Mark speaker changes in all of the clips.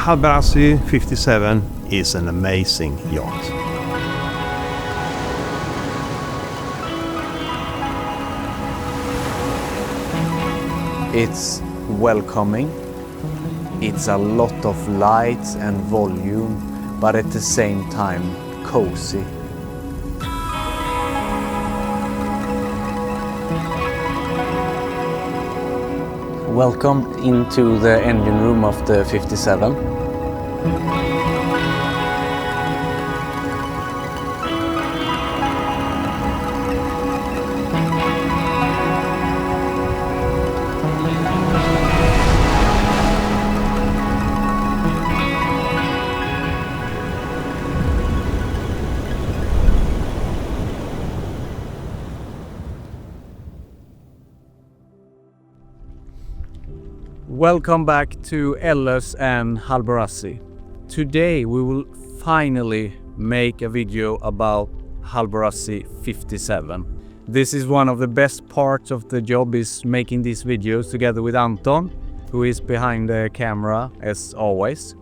Speaker 1: Hallberg-Rassy 57 is an amazing yacht.
Speaker 2: It's welcoming, it's a lot of lights and volume, but at the same time cozy. Welcome into the engine room of the 57. Welcome back to Ellers and Hallberg-Rassy. Today we will finally make a video about Hallberg-Rassy 57. This is one of the best parts of the job, is making these videos together with Anton, who is behind the camera as always.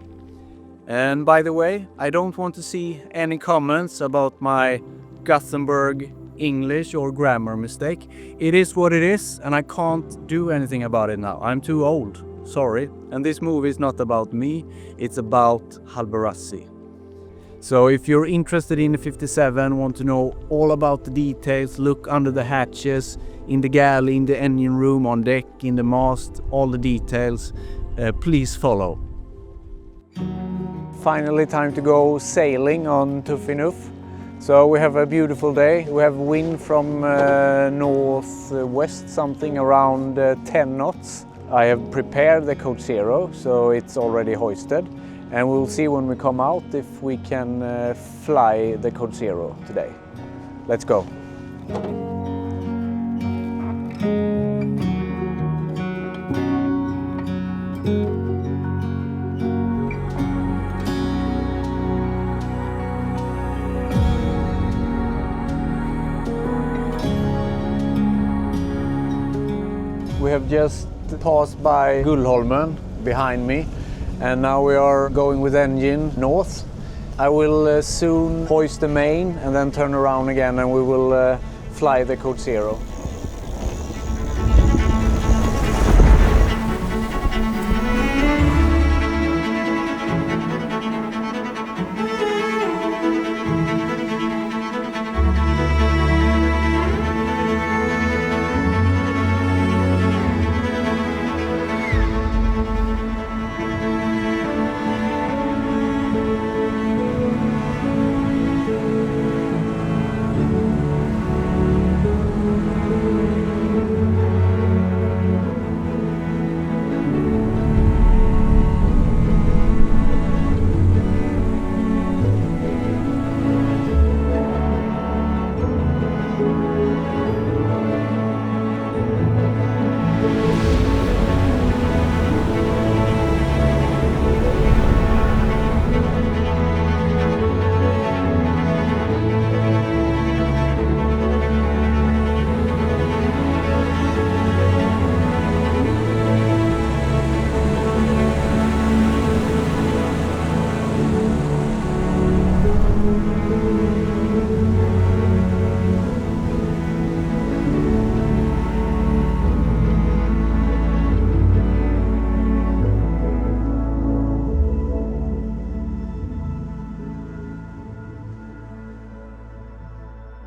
Speaker 2: And by the way, I don't want to see any comments about my Gothenburg English or grammar mistake. It is what it is, and I can't do anything about it now. I'm too old, sorry. And this movie is not about me, it's about Hallberg-Rassy. So if you're interested in the 57, want to know all about the details, look under the hatches, in the galley, in the engine room, on deck, in the mast, all the details, please follow. Finally time to go sailing on Tuffinuf. So we have a beautiful day. We have wind from northwest, something around 10 knots. I have prepared the Code Zero, so it's already hoisted. And we'll see when we come out if we can fly the Code Zero today. Let's go. We have just passed by Gullholmen behind me, and now we are going with engine north. I will soon hoist the main and then turn around again, and we will fly the Code Zero.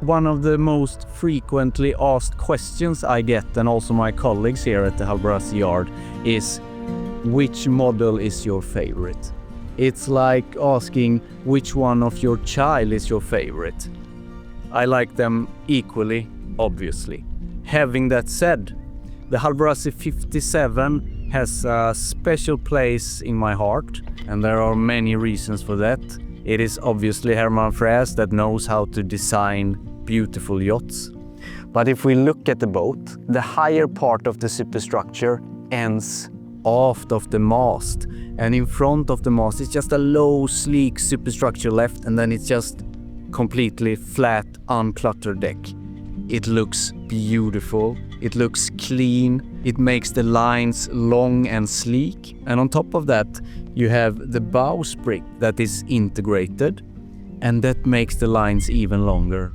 Speaker 2: One of the most frequently asked questions I get, and also my colleagues here at the Hallberg-Rassy yard, is which model is your favorite? It's like asking which one of your child is your favorite. I like them equally, obviously. Having that said, the Hallberg-Rassy 57 has a special place in my heart, and there are many reasons for that. It is obviously Herman Frers that knows how to design beautiful yachts. But if we look at the boat, the higher part of the superstructure ends aft of the mast, and in front of the mast it's just a low, sleek superstructure left, and then it's just completely flat, uncluttered deck. It looks beautiful, it looks clean, it makes the lines long and sleek, and on top of that you have the bow sprit that is integrated, and that makes the lines even longer.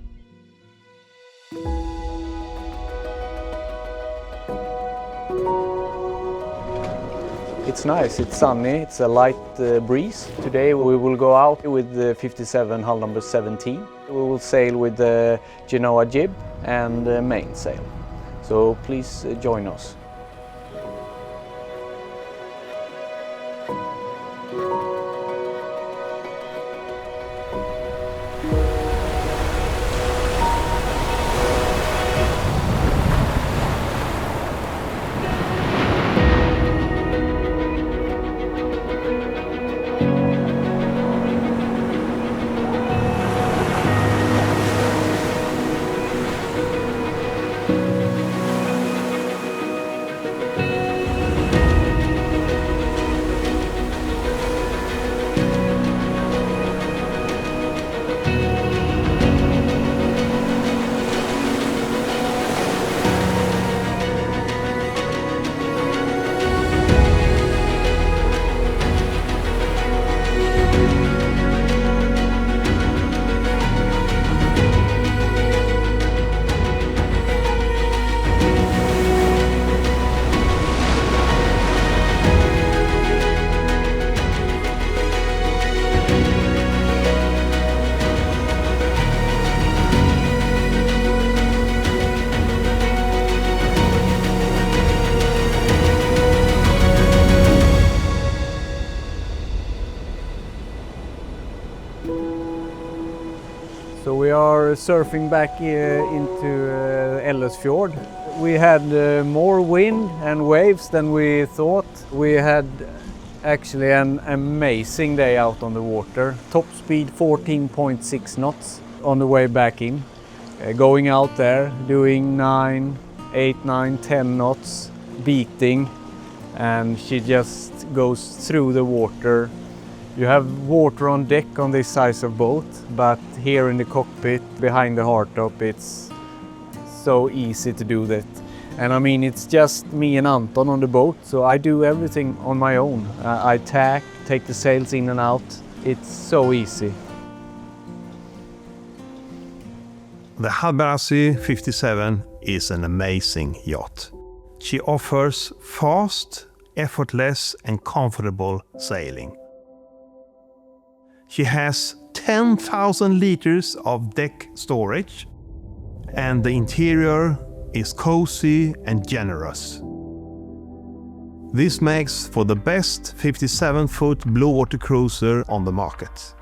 Speaker 2: It's nice, it's sunny, it's a light breeze. Today we will go out with the 57 hull number 17. We will sail with the Genoa jib and mainsail. So please join us. So we are surfing back into Ellers Fjord. We had more wind and waves than we thought. We had actually an amazing day out on the water. Top speed 14.6 knots on the way back in. Going out there, doing 8, 9, 10 knots, beating, and she just goes through the water. You have water on deck on this size of boat, but here in the cockpit behind the hardtop it's so easy to do that. And I mean, it's just me and Anton on the boat, so I do everything on my own. I tack, take the sails in and out. It's so easy.
Speaker 1: The Hallberg-Rassy 57 is an amazing yacht. She offers fast, effortless and comfortable sailing. She has 10,000 liters of deck storage, and the interior is cozy and generous. This makes for the best 57-foot Bluewater cruiser on the market.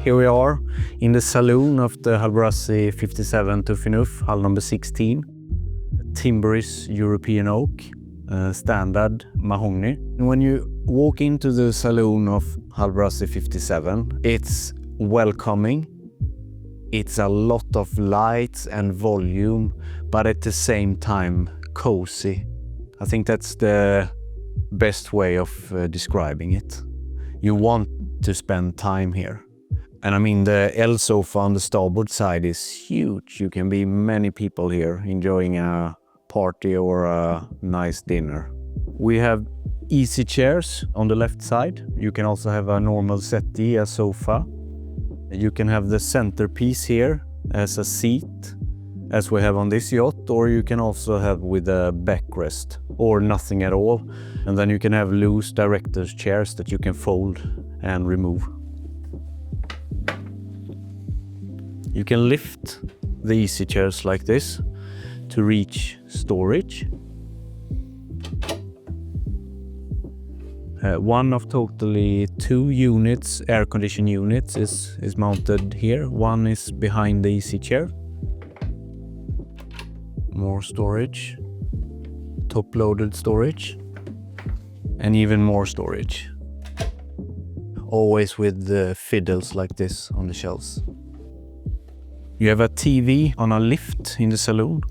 Speaker 2: Here we are in the saloon of the Hallberg-Rassy 57 Tuffinuf, hull number 16. Timber is European oak, standard mahogany. When you walk into the saloon of Hallberg-Rassy 57, it's welcoming. It's a lot of lights and volume, but at the same time cozy. I think that's the best way of describing it. You want to spend time here. And I mean, the L sofa on the starboard side is huge. You can be many people here enjoying a party or a nice dinner. We have easy chairs on the left side. You can also have a normal settee, a sofa. You can have the centerpiece here as a seat, as we have on this yacht, or you can also have with a backrest or nothing at all. And then you can have loose director's chairs that you can fold and remove. You can lift the easy chairs like this to reach storage. One of totally 2 units, air conditioning units, is mounted here. One is behind the easy chair. More storage, top-loaded storage, and even more storage. Always with the fiddles like this on the shelves. You have a TV on a lift in the saloon.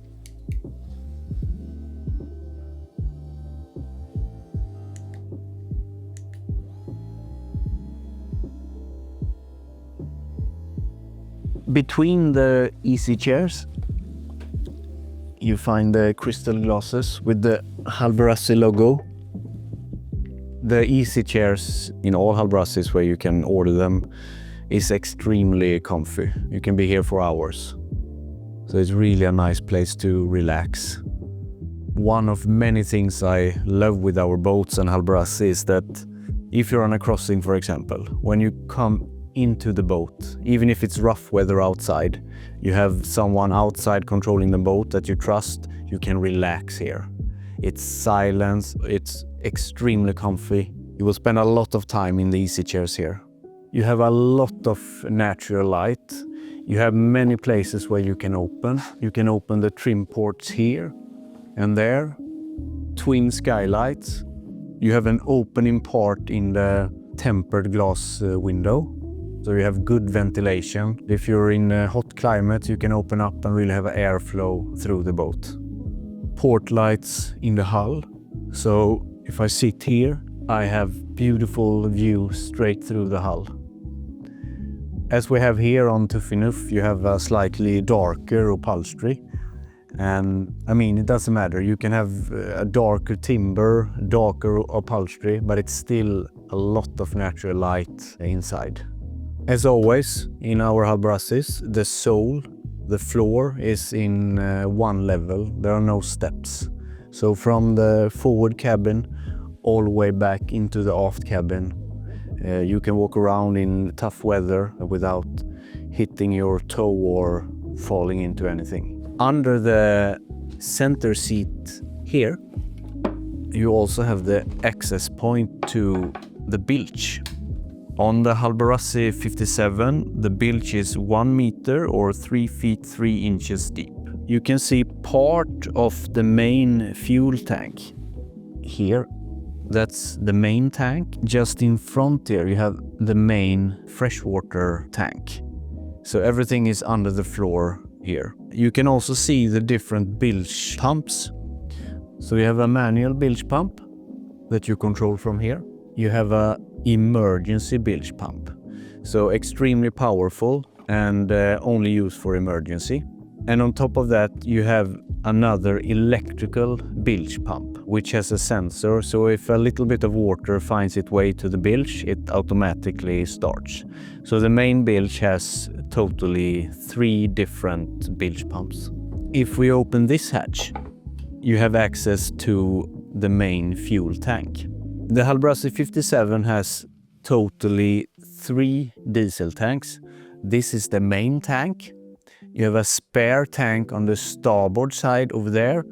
Speaker 2: Between the easy chairs, you find the crystal glasses with the Hallberg-Rassy logo. The easy chairs in all Hallberg-Rassys where you can order them is extremely comfy. You can be here for hours. So it's really a nice place to relax. One of many things I love with our boats and Hallberg-Rassy is that if you're on a crossing, for example, when you come into the boat, even if it's rough weather outside, you have someone outside controlling the boat that you trust, you can relax here. It's silence, it's extremely comfy. You will spend a lot of time in the easy chairs here. You have a lot of natural light. You have many places where you can open. You can open the trim ports here and there. Twin skylights. You have an opening part in the tempered glass window. So you have good ventilation. If you're in a hot climate, you can open up and really have airflow through the boat. Port lights in the hull. So if I sit here, I have beautiful view straight through the hull. As we have here on Tuffinuf, you have a slightly darker upholstery. And I mean, it doesn't matter. You can have a darker timber, darker upholstery, but it's still a lot of natural light inside. As always, in our Hallberg-Rassys, the sole, the floor is in one level. There are no steps. So from the forward cabin all the way back into the aft cabin, you can walk around in tough weather without hitting your toe or falling into anything. Under the center seat here, you also have the access point to the bilge. On the Hallberg-Rassy 57, the bilge is 1 meter or 3 feet 3 inches deep. You can see part of the main fuel tank here. That's the main tank. Just in front here, you have the main freshwater tank. So everything is under the floor here. You can also see the different bilge pumps. So you have a manual bilge pump that you control from here. You have a emergency bilge pump. So extremely powerful and only used for emergency. And on top of that, you have another electrical bilge pump, which has a sensor. So if a little bit of water finds its way to the bilge, it automatically starts. So the main bilge has totally 3 different bilge pumps. If we open this hatch, you have access to the main fuel tank. The Hallberg-Rassy 57 has totally 3 diesel tanks. This is the main tank. You have a spare tank on the starboard side over there,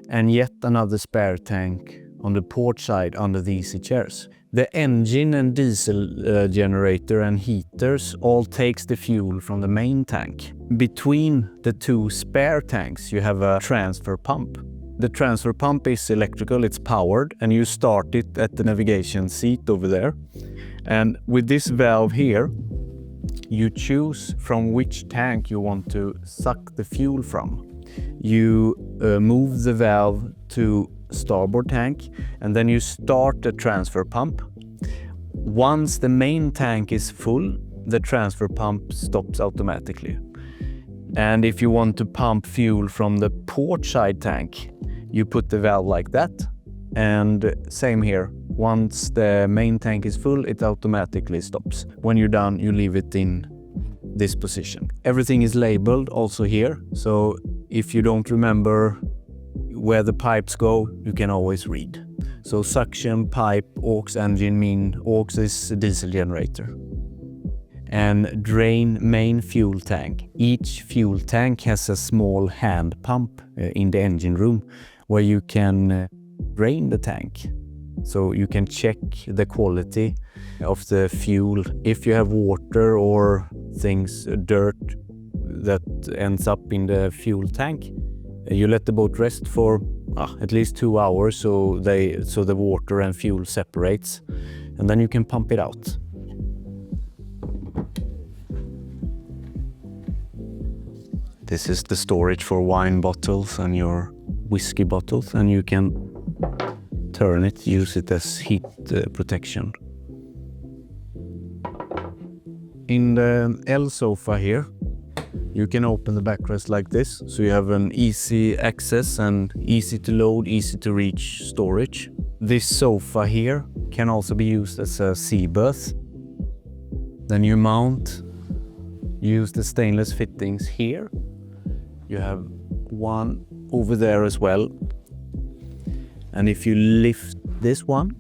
Speaker 2: and yet another spare tank on the port side under the easy chairs. The engine and diesel generator and heaters all takes the fuel from the main tank. Between the 2 spare tanks, you have a transfer pump. The transfer pump is electrical, it's powered, and you start it at the navigation seat over there. And with this valve here, you choose from which tank you want to suck the fuel from. You move the valve to starboard tank, and then you start the transfer pump. Once the main tank is full, the transfer pump stops automatically. And if you want to pump fuel from the port side tank, you put the valve like that. And same here. Once the main tank is full, it automatically stops. When you're done, you leave it in this position. Everything is labeled also here. So if you don't remember where the pipes go, you can always read. So suction, pipe, aux engine mean aux is a diesel generator. And drain main fuel tank. Each fuel tank has a small hand pump in the engine room where you can drain the tank. so you can check the quality of the fuel. If you have water or things, dirt that ends up in the fuel tank, you let the boat rest for at least 2 hours so the water and fuel separates, and then you can pump it out. This is the storage for wine bottles and your whiskey bottles, and you can turn it, use it as heat protection. In the L sofa here, you can open the backrest like this, so you have an easy access and easy to load, easy to reach storage. This sofa here can also be used as a sea berth. Then you mount, use the stainless fittings here. You have one over there as well. And if you lift this one,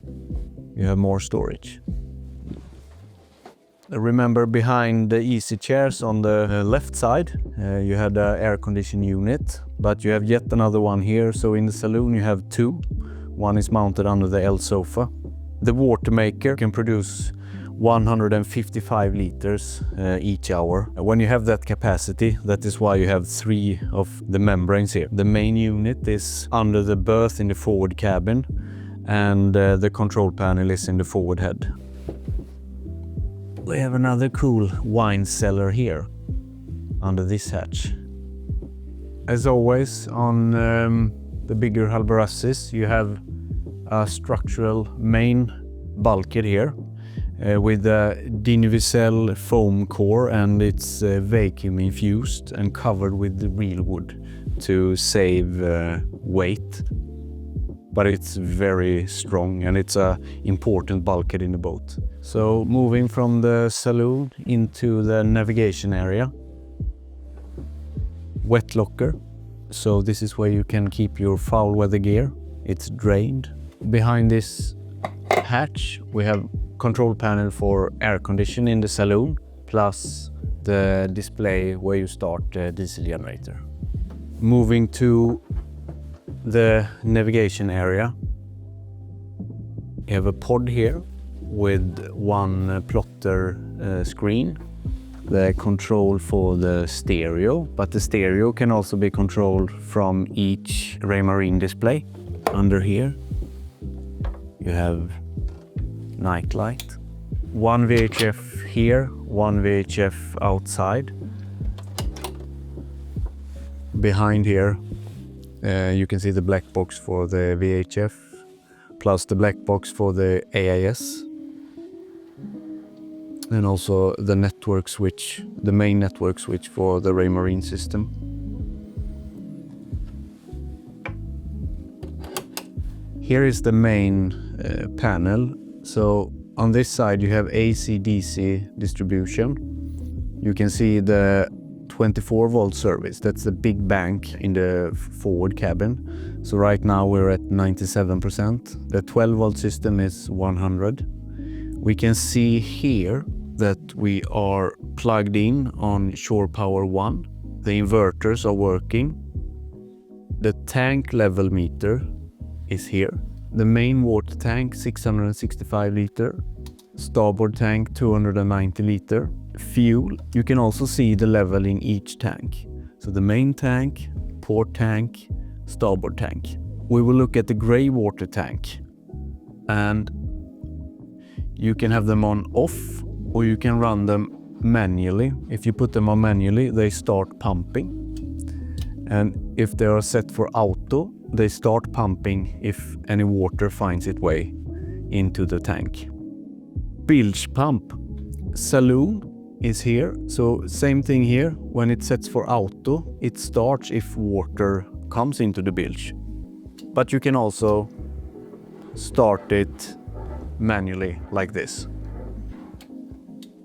Speaker 2: you have more storage. Remember, behind the easy chairs on the left side, you had the air conditioning unit, but you have yet another one here. So in the saloon you have two. One is mounted under the L sofa. The watermaker can produce 155 liters each hour. When you have that capacity, that is why you have 3 of the membranes here. The main unit is under the berth in the forward cabin, and the control panel is in the forward head. We have another cool wine cellar here under this hatch. As always on the bigger Hallberg-Rassys, you have a structural main bulkhead here with a Dinivicell foam core, and it's vacuum infused and covered with real wood to save weight. But it's very strong and it's an important bulkhead in the boat. So moving from the saloon into the navigation area. Wet locker. So this is where you can keep your foul weather gear. It's drained. Behind this hatch we have control panel for air conditioning in the saloon, plus the display where you start the diesel generator. Moving to the navigation area, you have a pod here with one plotter screen, the control for the stereo, but the stereo can also be controlled from each Raymarine display. Under here you have night light, one VHF here, one VHF outside. Behind here you can see the black box for the VHF, plus the black box for the AIS, and also the network switch, the main network switch for the Raymarine system. Here is the main panel. So on this side you have AC/DC distribution. You can see the 24-volt service. That's the big bank in the forward cabin. So right now we're at 97%. The 12-volt system is 100. We can see here that we are plugged in on shore power 1. The inverters are working. The tank level meter is here. The main water tank 665 liter. Starboard tank 290 liter. Fuel, you can also see the level in each tank. So the main tank, port tank, starboard tank. We will look at the grey water tank, and you can have them on off or you can run them manually. If you put them on manually, they start pumping, and if they are set for auto, they start pumping if any water finds its way into the tank. Bilge pump. Saloon is here, so same thing here. When it sets for auto, it starts if water comes into the bilge, but you can also start it manually like this.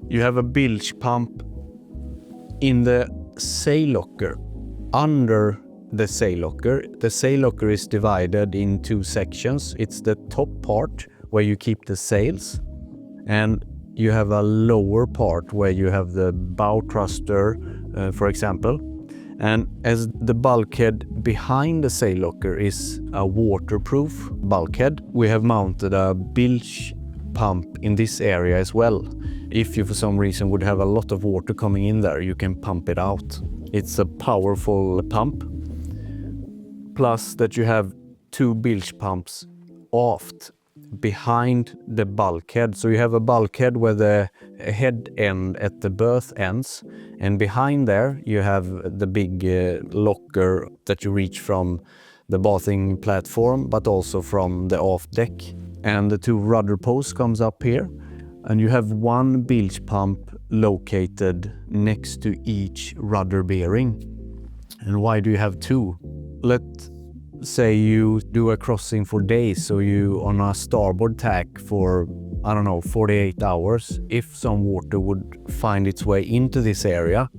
Speaker 2: You have a bilge pump in the sail locker. Under the sail locker, the sail locker is divided in 2 sections. It's the top part where you keep the sails, and you have a lower part where you have the bow thruster, for example, And as the bulkhead behind the sail locker is a waterproof bulkhead, we have mounted a bilge pump in this area as well. If you for some reason would have a lot of water coming in there, you can pump it out. It's a powerful pump. Plus that you have 2 bilge pumps aft behind the bulkhead. So you have a bulkhead where the head end at the berth ends, and behind there you have the big locker that you reach from the bathing platform, but also from the aft deck. And the 2 rudder posts comes up here, and you have 1 bilge pump located next to each rudder bearing. And why do you have 2? Let's say you do a crossing for days, so you on a starboard tack for, I don't know, 48 hours. If some water would find its way into this area,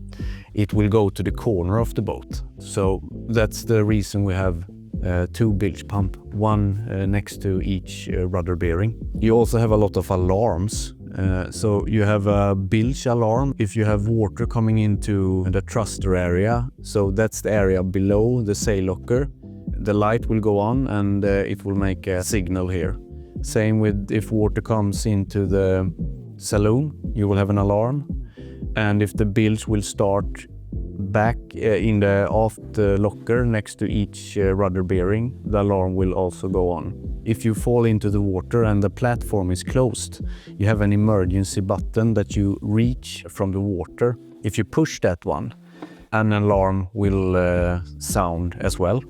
Speaker 2: it will go to the corner of the boat. So that's the reason we have 2 bilge pump, 1 next to each rudder bearing. You also have a lot of alarms. So you have a bilge alarm if you have water coming into the thruster area. So that's the area below the sail locker. The light will go on and it will make a signal here. Same with if water comes into the saloon, you will have an alarm. And if the bilge will start back in the aft locker next to each rudder bearing, the alarm will also go on. If you fall into the water and the platform is closed, you have an emergency button that you reach from the water. If you push that one, an alarm will sound as well.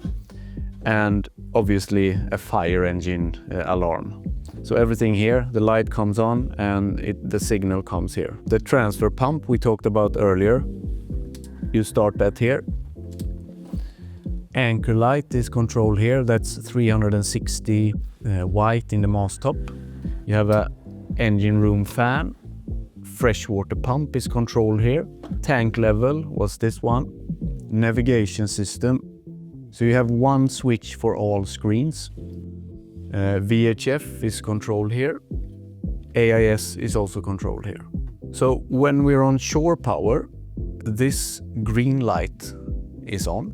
Speaker 2: And obviously a fire engine alarm. So everything here, the light comes on and the signal comes here. The transfer pump we talked about earlier, you start that here. Anchor light is controlled here, that's 360 white in the mast top. You have a engine room fan. Freshwater pump is controlled here. Tank level was this one. Navigation system. So you have 1 switch for all screens. VHF is controlled here. AIS is also controlled here. So when we're on shore power, this green light is on.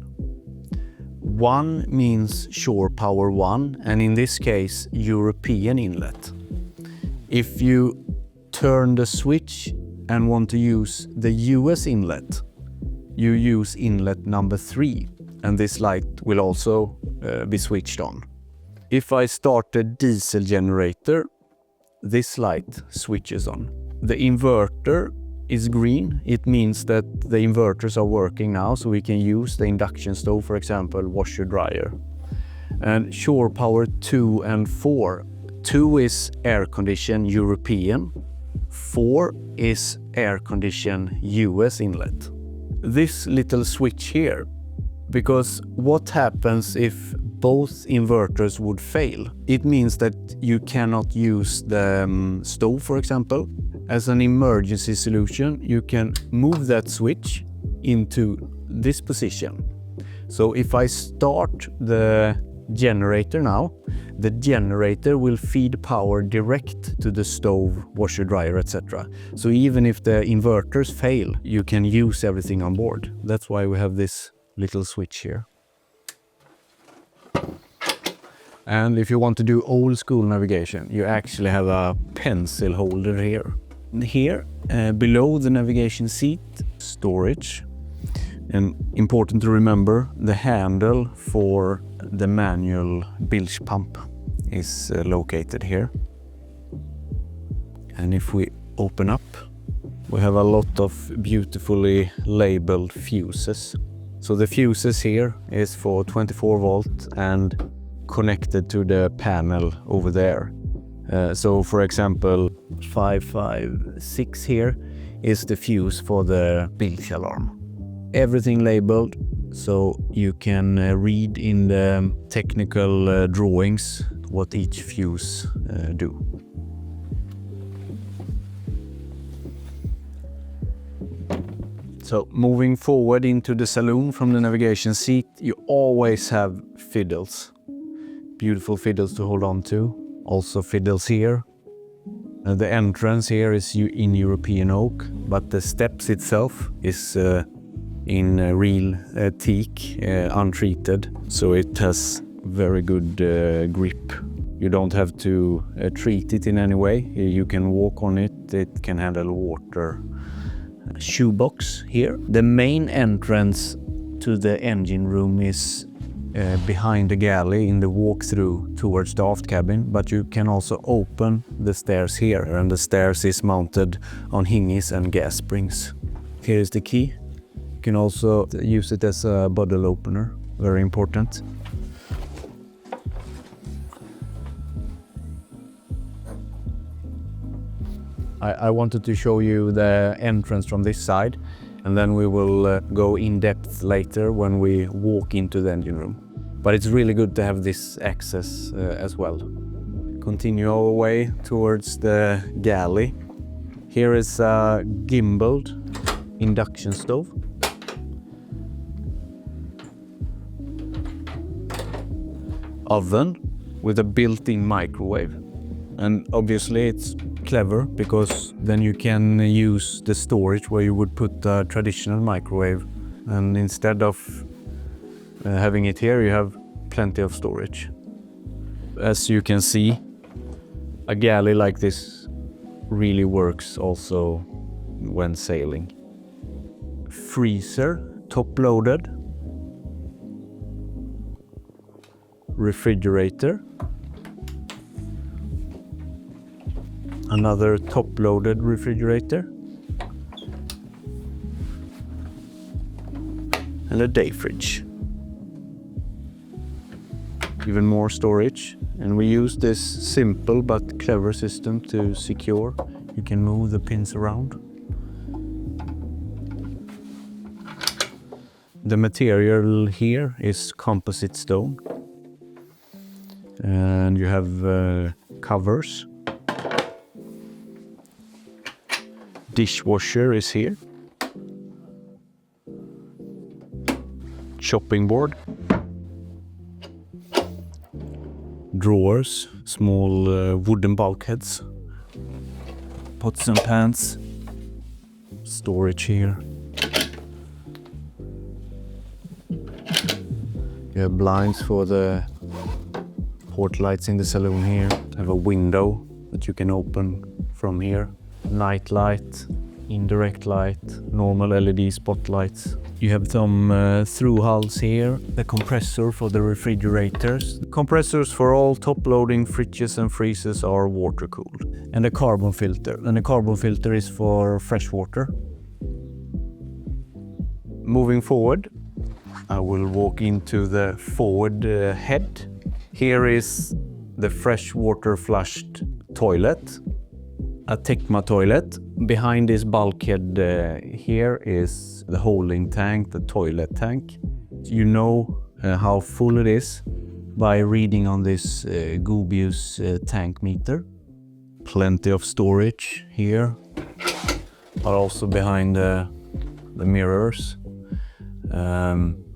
Speaker 2: 1 means shore power 1, and in this case, European inlet. If you turn the switch and want to use the US inlet, you use inlet number 3. And this light will also be switched on. If I start the diesel generator, this light switches on. The inverter is green. It means that the inverters are working now, so we can use the induction stove, for example, washer dryer. And shore power 2 and 4. 2 is air condition European. 4 is air condition US inlet. This little switch here, because what happens if both inverters would fail? It means that you cannot use the stove, for example. As an emergency solution, you can move that switch into this position. So if I start the generator now, the generator will feed power direct to the stove, washer dryer, etc. So even if the inverters fail, you can use everything on board. That's why we have this little switch here. And if you want to do old school navigation, you actually have a pencil holder here. Here, below the navigation seat, storage. And important to remember, the handle for the manual bilge pump is located here. And if we open up, we have a lot of beautifully labeled fuses. So the fuses here is for 24 volt and connected to the panel over there. So for example, 556 here is the fuse for the bilge alarm. Everything labeled, so you can read in the technical drawings what each fuse do. So moving forward into the saloon from the navigation seat, you always have fiddles. Beautiful fiddles to hold on to. Also fiddles here. The entrance here is in European oak, but the steps itself is in real teak, untreated, so it has very good grip. You don't have to treat it in any way. You can walk on it, it can handle water. Shoebox here. The main entrance to the engine room is behind the galley in the walk-through towards the aft cabin, but you can also open the stairs here, and the stairs is mounted on hinges and gas springs. Here is the key. You can also use it as a bottle opener, very important. I wanted to show you the entrance from this side, and then we will go in depth later when we walk into the engine room. But it's really good to have this access as well. Continue our way towards the galley. Here is a gimbaled induction stove. Oven with a built-in microwave. And obviously it's clever because then you can use the storage where you would put a traditional microwave, and instead of having it here you have plenty of storage. As you can see, a galley like this really works also when sailing. Freezer, top loaded. Refrigerator. Another top-loaded refrigerator. And a day fridge. Even more storage. And we use this simple but clever system to secure. You can move the pins around. The material here is composite stone. And you have covers. Dishwasher is here. Chopping board. Drawers, small wooden bulkheads. Pots and pans. Storage here. You have blinds for the port lights in the saloon here. Have a window that you can open from here. Night light, indirect light, normal LED spotlights. You have some through hulls here. The compressor for the refrigerators. Compressors for all top-loading fridges and freezers are water-cooled. And a carbon filter. And the carbon filter is for fresh water. Moving forward, I will walk into the forward head. Here is the freshwater flushed toilet. A Tecma toilet. Behind this bulkhead here is the holding tank, the toilet tank. You know how full it is by reading on this Gobius tank meter. Plenty of storage here, but also behind the mirrors.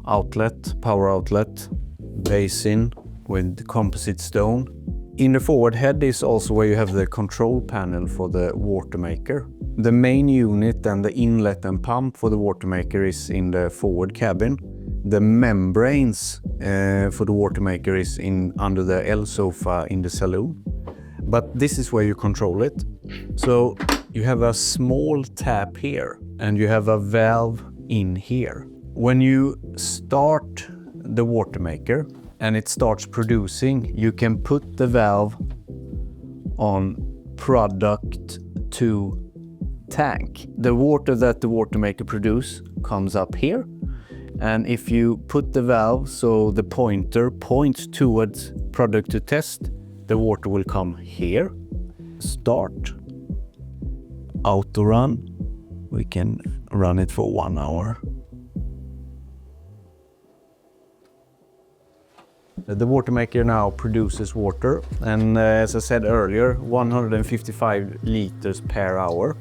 Speaker 2: Outlet, power outlet, basin with composite stone. In the forward head is also where you have the control panel for the watermaker. The main unit and the inlet and pump for the watermaker is in the forward cabin. The membranes for the watermaker is under the L sofa in the saloon. But this is where you control it. So you have a small tap here and you have a valve in here. When you start the watermaker and it starts producing, you can put the valve on product to tank. The water that the watermaker produces comes up here, and if you put the valve so the pointer points towards product to test, the water will come here. Start. Auto run. We can run it for 1 hour. The watermaker now produces water, and as I said earlier, 155 liters per hour.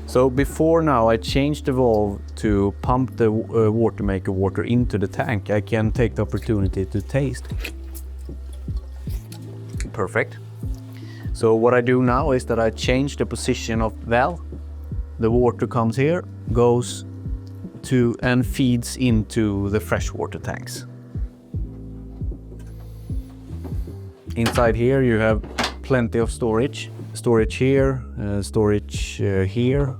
Speaker 2: So before now I changed the valve to pump the watermaker water into the tank. I can take the opportunity to taste. Perfect. So what I do now is that I change the position of valve. The water comes here, goes and feeds into the freshwater tanks. Inside here you have plenty of storage. Storage here, storage here.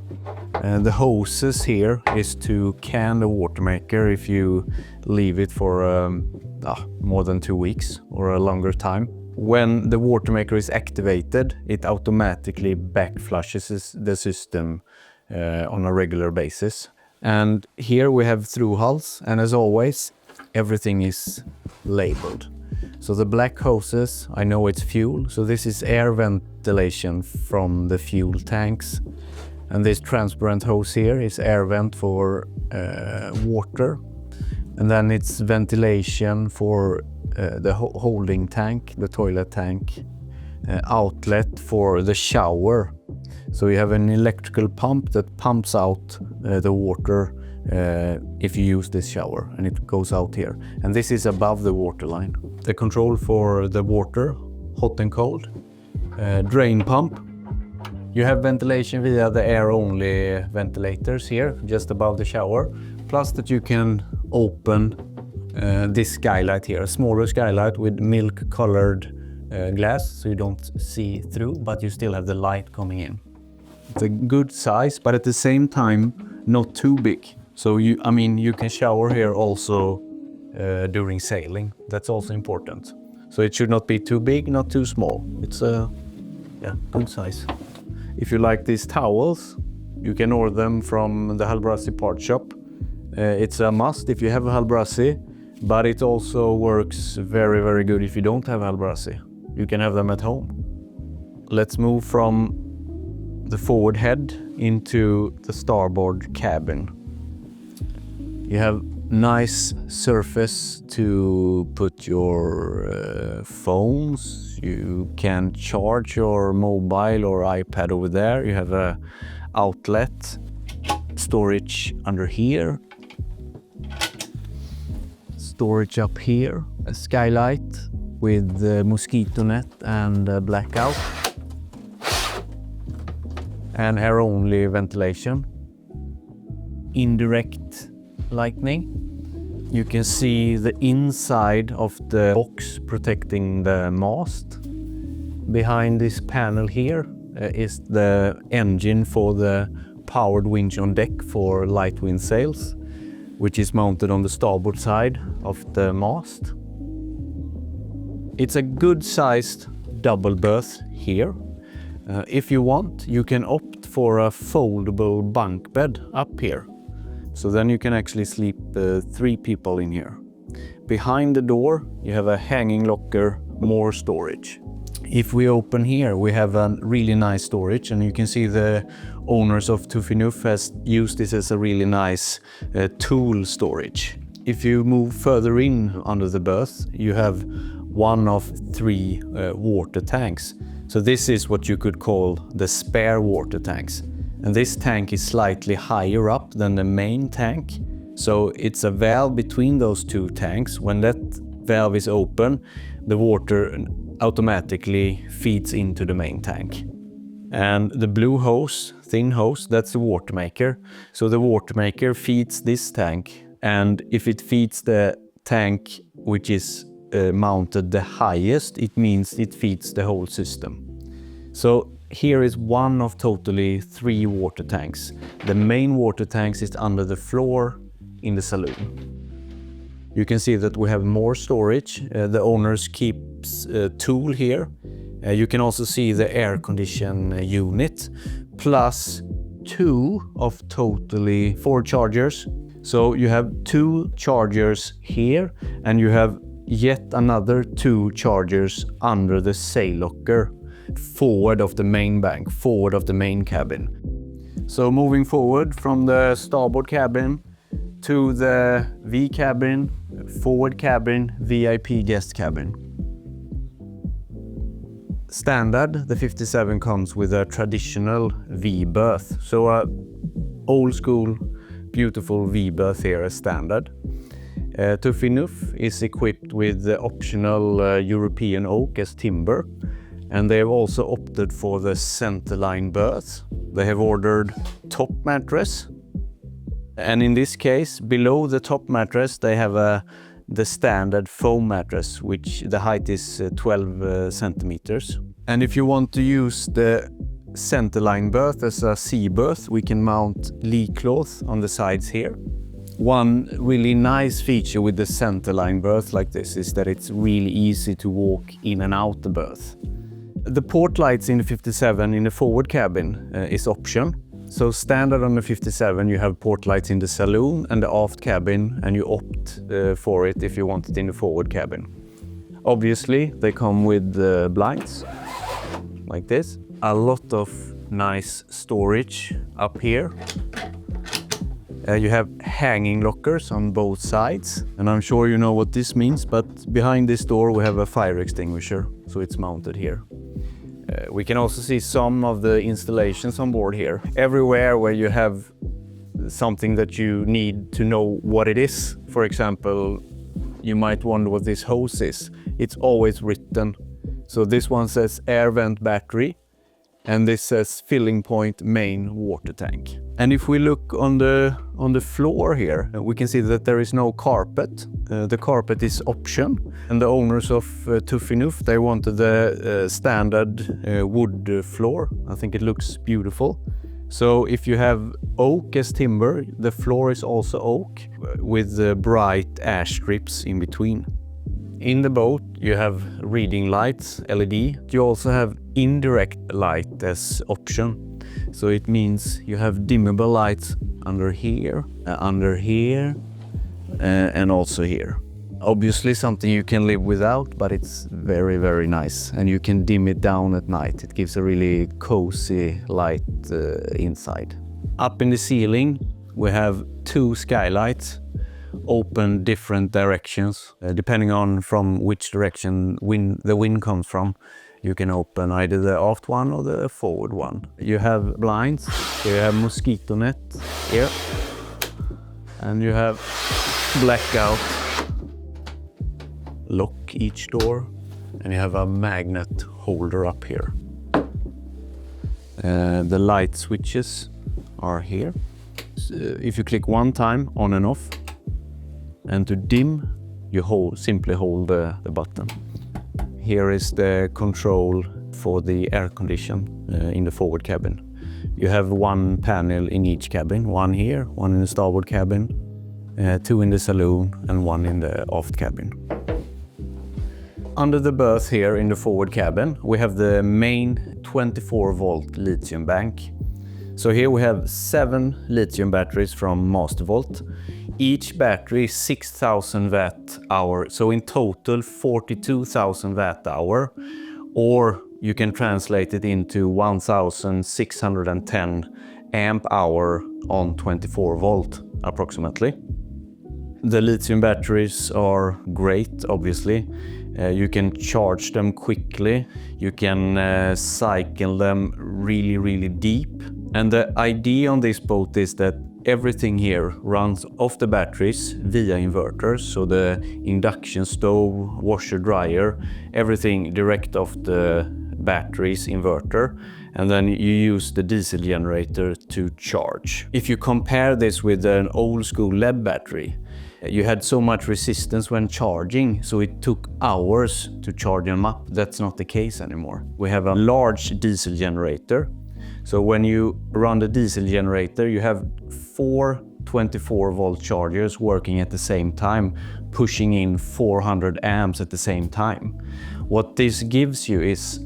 Speaker 2: And the hoses here is to can the watermaker if you leave it for more than 2 weeks or a longer time. When the watermaker is activated, it automatically back flushes the system on a regular basis. And here we have through hulls, and as always, everything is labeled. So the black hoses, I know it's fuel, so this is air ventilation from the fuel tanks. And this transparent hose here is air vent for water. And then it's ventilation for the holding tank, the toilet tank, outlet for the shower. So you have an electrical pump that pumps out the water if you use this shower, and it goes out here. And this is above the water line. The control for the water, hot and cold, drain pump. You have ventilation via the air-only ventilators here, just above the shower. Plus that you can open this skylight here, a smaller skylight with milk-colored glass, so you don't see through, but you still have the light coming in. It's a good size, but at the same time, not too big. So you can shower here also during sailing. That's also important. So it should not be too big, not too small. It's a good size. If you like these towels, you can order them from the Hallberg-Rassy part shop. It's a must if you have a Hallberg-Rassy, but it also works very, very good if you don't have a Hallberg-Rassy. You can have them at home. Let's move from the forward head into the starboard cabin. You have nice surface to put your phones. You can charge your mobile or iPad over there. You have a outlet, storage under here, storage up here, a skylight with mosquito net and blackout, and air-only ventilation, indirect lighting. You can see the inside of the box protecting the mast. Behind this panel here is the engine for the powered winch on deck for light wind sails, which is mounted on the starboard side of the mast. It's a good-sized double berth here. If you want, you can opt for a foldable bunk bed up here. So then you can actually sleep 3 people in here. Behind the door, you have a hanging locker, more storage. If we open here, we have a really nice storage, and you can see the owners of Tufinuf has used this as a really nice tool storage. If you move further in under the berth, you have one of 3 water tanks. So this is what you could call the spare water tanks. And this tank is slightly higher up than the main tank. So it's a valve between those 2 tanks. When that valve is open, the water automatically feeds into the main tank. And the blue hose, thin hose, that's the watermaker. So the watermaker feeds this tank. And if it feeds the tank which is mounted the highest, it means it feeds the whole system. So here is one of totally 3 water tanks. The main water tanks is under the floor in the saloon. You can see that we have more storage. The owners keeps a tool here. You can also see the air condition unit, plus 2 of totally 4 chargers. So you have 2 chargers here, and you have yet another 2 chargers under the sail locker, forward of the main bank, forward of the main cabin. So moving forward from the starboard cabin to the V cabin, forward cabin, VIP guest cabin. Standard, the 57 comes with a traditional V berth. So a old school, beautiful V berth here as standard. Tufinuf is equipped with the optional European oak as timber. And they have also opted for the centerline berth. They have ordered top mattress, And in this case, below the top mattress, they have the standard foam mattress, which the height is 12 centimeters. And if you want to use the centerline berth as a sea berth, we can mount lee cloth on the sides here. One really nice feature with the centerline berth like this is that it's really easy to walk in and out the berth. The port lights in the 57 in the forward cabin is option. So standard on the 57 you have port lights in the saloon and the aft cabin, and you opt for it if you want it in the forward cabin. Obviously they come with blinds like this. A lot of nice storage up here. You have hanging lockers on both sides, and I'm sure you know what this means, but behind this door we have a fire extinguisher, so it's mounted here. We can also see some of the installations on board here. Everywhere where you have something that you need to know what it is, for example, you might wonder what this hose is. It's always written. So this one says air vent battery, and this says filling point main water tank. And if we look on the floor here, we can see that there is no carpet. The carpet is option, and the owners of Tuffinuf, they wanted the standard wood floor. I think it looks beautiful. So if you have oak as timber, the floor is also oak with bright ash strips in between. In the boat you have reading lights, LED. You also have indirect light as option. So it means you have dimmable lights under here, and also here. Obviously something you can live without, but it's very, very nice. And you can dim it down at night. It gives a really cozy light inside. Up in the ceiling we have 2 skylights, open different directions. Depending on from which direction the wind comes from, you can open either the aft one or the forward one. You have blinds, you have mosquito net here, and you have blackout lock each door, and you have a magnet holder up here. The light switches are here. So if you click one time on and off, and to dim, you simply hold the button. Here is the control for the air condition in the forward cabin. You have 1 panel in each cabin, 1 here, 1 in the starboard cabin, 2 in the saloon, and 1 in the aft cabin. Under the berth here in the forward cabin, we have the main 24-volt lithium bank. So here we have 7 lithium batteries from Mastervolt. Each battery is 6,000 watt-hour, so in total 42,000 watt-hour, or you can translate it into 1,610 amp-hour on 24 volt approximately. The lithium batteries are great, obviously. You can charge them quickly, you can cycle them really, really deep. And the idea on this boat is that everything here runs off the batteries via inverters, so the induction stove, washer, dryer, everything direct off the batteries inverter, and then you use the diesel generator to charge. If you compare this with an old school lead battery, you had so much resistance when charging, so it took hours to charge them up. That's not the case anymore. We have a large diesel generator. So when you run the diesel generator, you have 4 24-volt chargers working at the same time, pushing in 400 amps at the same time. What this gives you is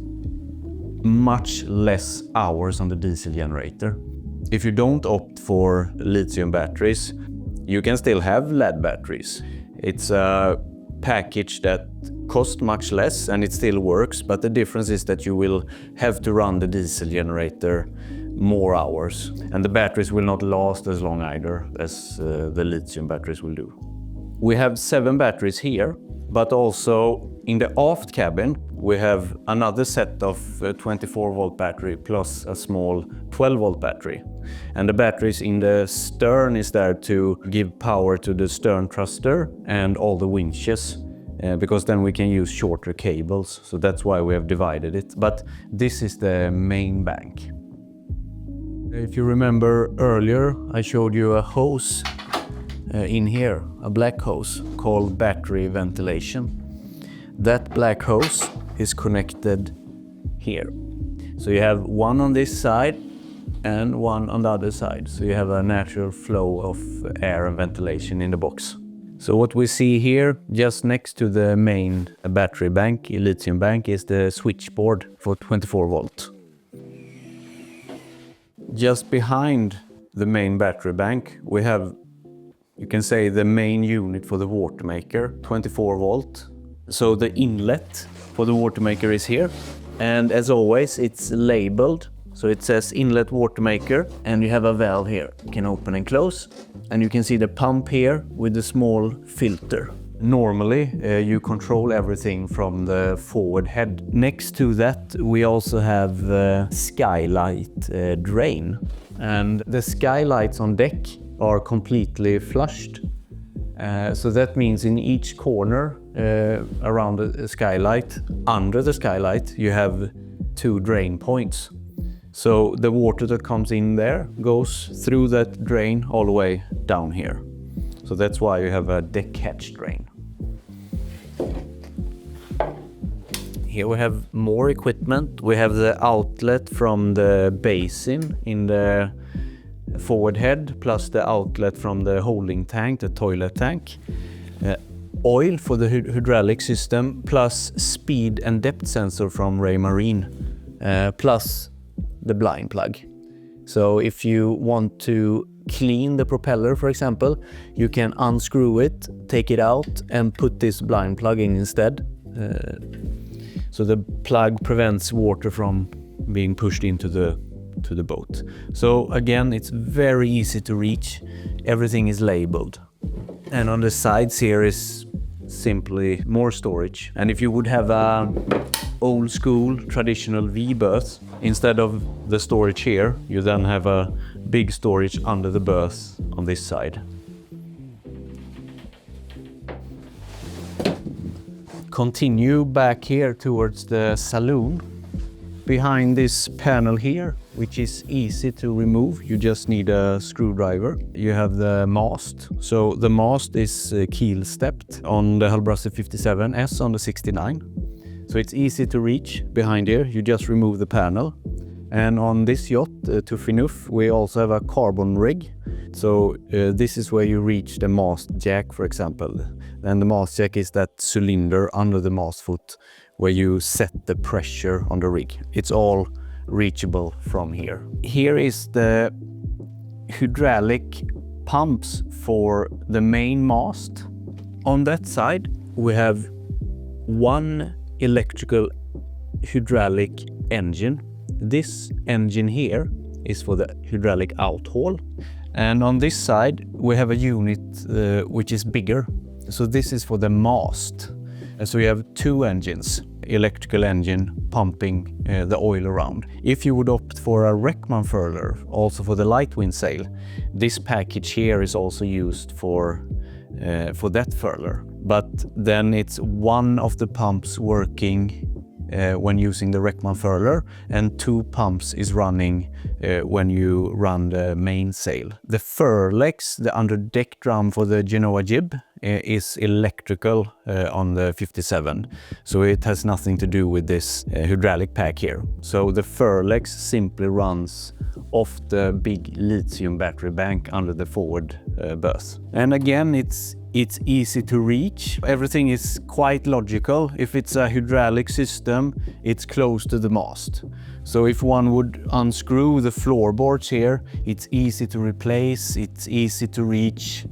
Speaker 2: much less hours on the diesel generator. If you don't opt for lithium batteries, you can still have lead batteries. It's a package that costs much less and it still works, but the difference is that you will have to run the diesel generator more hours, and the batteries will not last as long either as the lithium batteries will do. We have 7 batteries here, but also in the aft cabin we have another set of 24-volt battery plus a small 12-volt battery. And the batteries in the stern is there to give power to the stern thruster and all the winches, because then we can use shorter cables. So that's why we have divided it. But this is the main bank. If you remember earlier, I showed you a hose in here, a black hose called battery ventilation. That black hose is connected here. So you have one on this side and one on the other side. So you have a natural flow of air and ventilation in the box. So what we see here, just next to the main battery bank, lithium bank, is the switchboard for 24 volt. Just behind the main battery bank, we have, you can say, the main unit for the watermaker, 24 volt. So the inlet for the watermaker is here. And as always, it's labeled. So it says inlet watermaker, and you have a valve here. You can open and close, and you can see the pump here with the small filter. Normally, you control everything from the forward head. Next to that, we also have the skylight drain. And the skylights on deck are completely flushed. So that means in each corner around the skylight, under the skylight, you have 2 drain points. So the water that comes in there goes through that drain all the way down here. So that's why you have a deck hatch drain. Here we have more equipment. We have the outlet from the basin in the forward head, plus the outlet from the holding tank, the toilet tank. Oil for the hydraulic system, plus speed and depth sensor from Ray Marine, plus the blind plug. So if you want to clean the propeller, for example, you can unscrew it, take it out, and put this blind plug in instead. So the plug prevents water from being pushed into the boat. So again, it's very easy to reach. Everything is labeled. And on the sides here is simply more storage. And if you would have a old school traditional V-berth, instead of the storage here, you then have a big storage under the berth on this side. Continue back here towards the saloon. Behind this panel here, which is easy to remove, you just need a screwdriver. You have the mast. So the mast is keel stepped on the Hallberg-Rassy 57S on the 69. So it's easy to reach behind here. You just remove the panel. And on this yacht, to Finuf, we also have a carbon rig. So this is where you reach the mast jack, for example. And the mast jack is that cylinder under the mast foot where you set the pressure on the rig. It's all reachable from here. Here is the hydraulic pumps for the main mast. On that side, we have one electrical hydraulic engine. This engine here is for the hydraulic outhaul. And on this side, we have a unit which is bigger. So this is for the mast. And so you have 2 engines, electrical engine pumping the oil around. If you would opt for a Reckman furler, also for the light wind sail, this package here is also used for that furler. But then it's one of the pumps working when using the Reckman furler, and 2 pumps is running when you run the mainsail. The furlegs, the under deck drum for the Genoa jib, is electrical on the 57, so it has nothing to do with this hydraulic pack here. So the furlegs simply runs off the big lithium battery bank under the forward berth. And again, it's easy to reach. Everything is quite logical. If it's a hydraulic system, it's close to the mast. So if one would unscrew the floorboards here, it's easy to replace, it's easy to reach,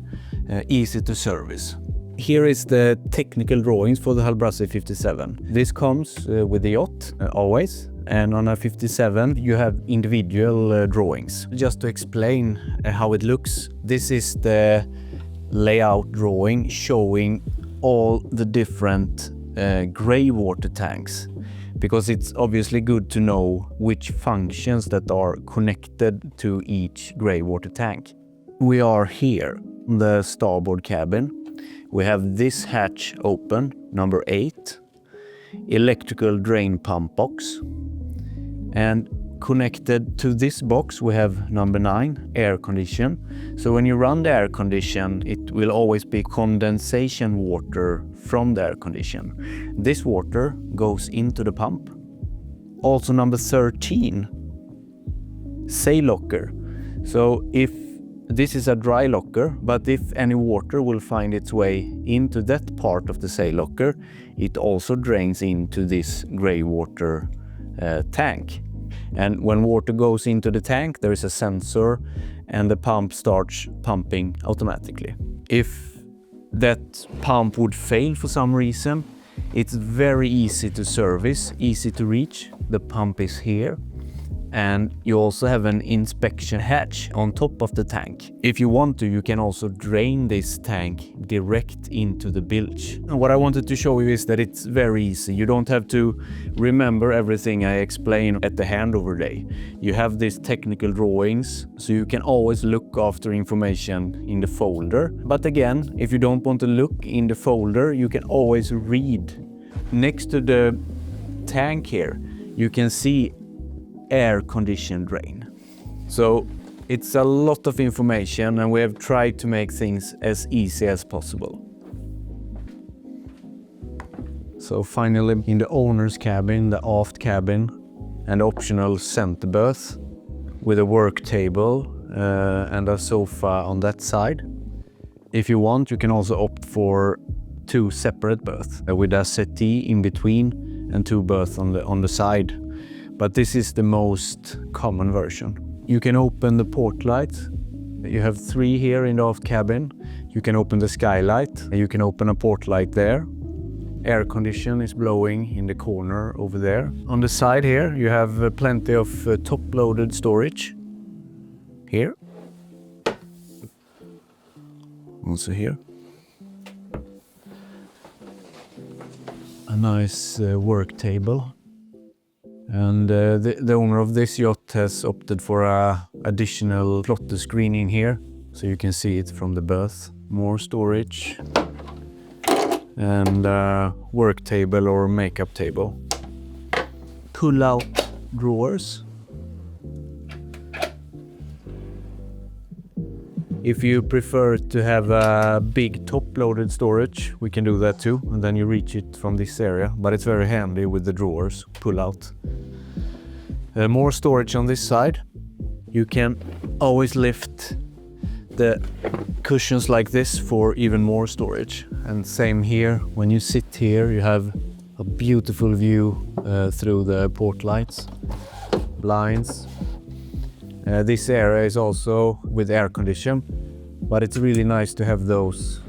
Speaker 2: easy to service. Here is the technical drawings for the Hallberg-Rassy 57. This comes with the yacht, always. And on a 57, you have individual drawings. Just to explain how it looks, this is the layout drawing showing all the different grey water tanks, because it's obviously good to know which functions that are connected to each grey water tank. We are here in the starboard cabin. We have this hatch open, number 8, electrical drain pump box, and Connected to this box we have number 9, air condition. So when you run the air condition, it will always be condensation water from the air condition. This water goes into the pump. Also number 13, sail locker. So if this is a dry locker, but if any water will find its way into that part of the sail locker, it also drains into this grey water tank. And when water goes into the tank, there is a sensor and the pump starts pumping automatically. If that pump would fail for some reason, it's very easy to service, easy to reach. The pump is here. And you also have an inspection hatch on top of the tank. If you want to, you can also drain this tank direct into the bilge. And what I wanted to show you is that it's very easy. You don't have to remember everything I explain at the handover day. You have these technical drawings, so you can always look after information in the folder. But again, if you don't want to look in the folder, you can always read. Next to the tank here, you can see air condition drain. So it's a lot of information and we have tried to make things as easy as possible. So finally in the owner's cabin, the aft cabin, an optional center berth with a work table and a sofa on that side. If you want, you can also opt for 2 separate berths with a settee in between and 2 berths on the side. But this is the most common version. You can open the port light. You have 3 here in the aft cabin. You can open the skylight. You can open a port light there. Air condition is blowing in the corner over there. On the side here, you have plenty of top-loaded storage. Here. Also here. A nice work table. And the owner of this yacht has opted for an additional plotter screen in here, so you can see it from the berth. More storage and work table or makeup table. Pull-out drawers. If you prefer to have a big top-loaded storage, we can do that too, and then you reach it from this area, but it's very handy with the drawers, pull out. More storage on this side. You can always lift the cushions like this for even more storage. And same here, when you sit here, you have a beautiful view through the port lights, blinds. This area is also with air condition, but it's really nice to have those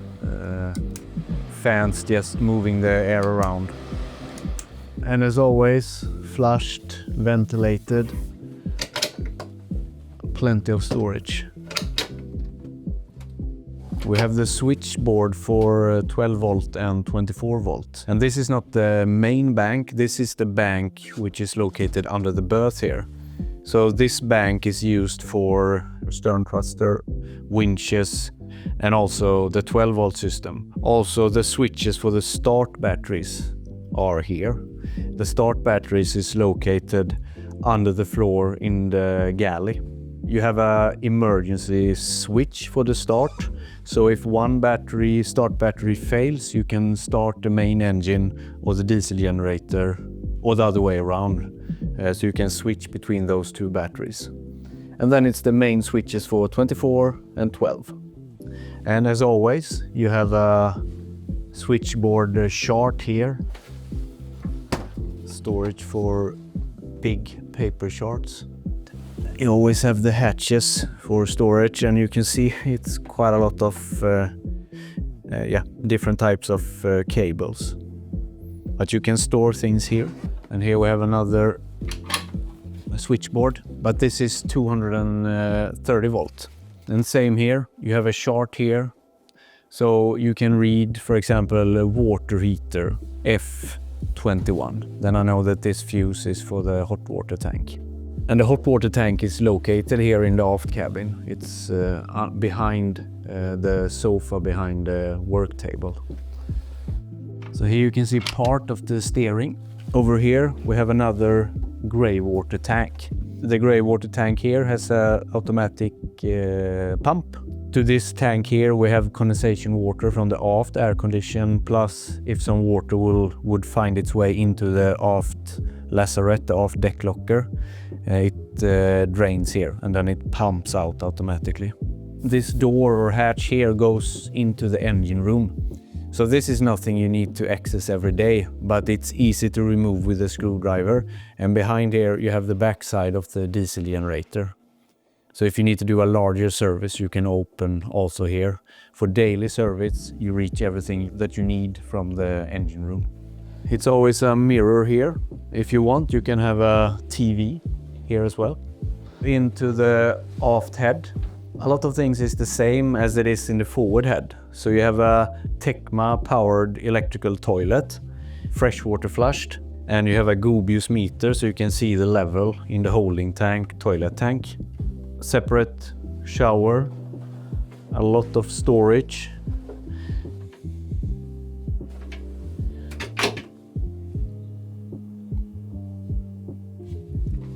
Speaker 2: fans just moving the air around. And as always, flushed, ventilated, plenty of storage. We have the switchboard for 12 volt and 24 volt. And this is not the main bank, this is the bank which is located under the berth here. So this bank is used for stern thruster, winches, and also the 12 volt system. Also the switches for the start batteries are here. The start batteries is located under the floor in the galley. You have an emergency switch for the start. So if one start battery fails, you can start the main engine or the diesel generator or the other way around. So you can switch between those 2 batteries. And then it's the main switches for 24 and 12. And as always, you have a switchboard chart here. Storage for big paper charts. You always have the hatches for storage, and you can see it's quite a lot of different types of cables. But you can store things here. And here we have another switchboard, but this is 230 volt. And same here, you have a chart here. So you can read, for example, a water heater F21. Then I know that this fuse is for the hot water tank. And the hot water tank is located here in the aft cabin. It's behind the sofa, behind the work table. So here you can see part of the steering. Over here we have another grey water tank. The grey water tank here has a automatic pump. To this tank here we have condensation water from the aft air condition, plus if some water would find its way into the aft lazarette, the aft deck locker, it drains here and then it pumps out automatically. This door or hatch here goes into the engine room. So this is nothing you need to access every day, but it's easy to remove with a screwdriver. And behind here you have the backside of the diesel generator. So if you need to do a larger service, you can open also here. For daily service, you reach everything that you need from the engine room. It's always a mirror here. If you want, you can have a TV here as well. Into the aft head. A lot of things is the same as it is in the forward head. So you have a Tecma powered electrical toilet, freshwater flushed, and you have a Gobius meter so you can see the level in the holding tank, toilet tank. Separate shower, a lot of storage.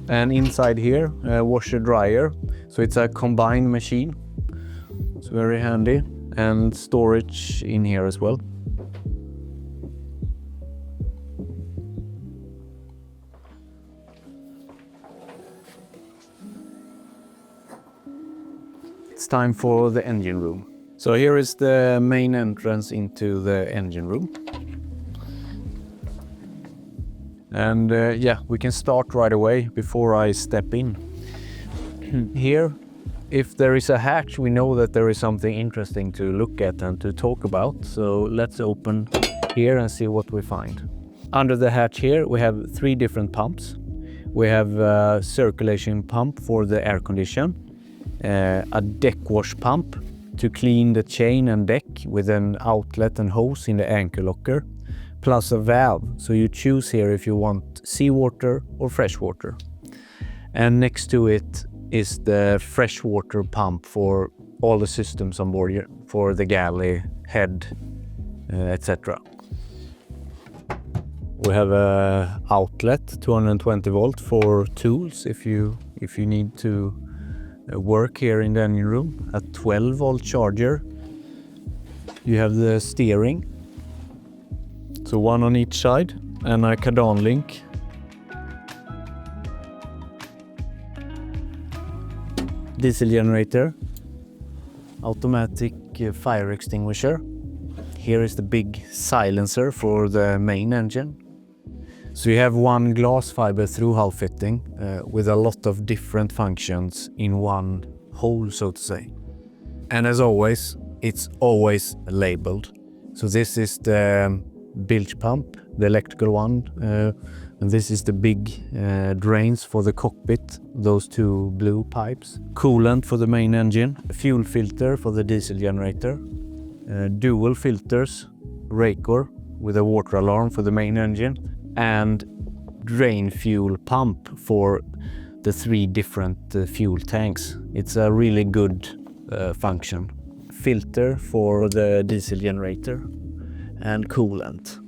Speaker 2: And inside here, washer dryer. So it's a combined machine. It's very handy. And storage in here as well. It's time for the engine room. So here is the main entrance into the engine room. And yeah, we can start right away before I step in. Here, if there is a hatch, we know that there is something interesting to look at and to talk about. So let's open here and see what we find. Under the hatch here, we have 3 different pumps. We have a circulation pump for the air condition, a deck wash pump to clean the chain and deck with an outlet and hose in the anchor locker, plus a valve. So you choose here if you want seawater or freshwater. And next to it is the freshwater pump for all the systems on board here, for the galley, head, etc. We have a outlet, 220 volt for tools if you need to work here in the engine room. A 12 volt charger. You have the steering, so one on each side, and a cardan link. Diesel generator, automatic fire extinguisher. Here is the big silencer for the main engine. So you have one glass fiber through hull fitting with a lot of different functions in one hole, so to say. And as always, it's always labeled. So this is the bilge pump, the electrical one, and this is the big drains for the cockpit, those 2 blue pipes. Coolant for the main engine, fuel filter for the diesel generator, dual filters, Racor with a water alarm for the main engine, and drain fuel pump for the 3 different fuel tanks. It's a really good function. Filter for the diesel generator and coolant.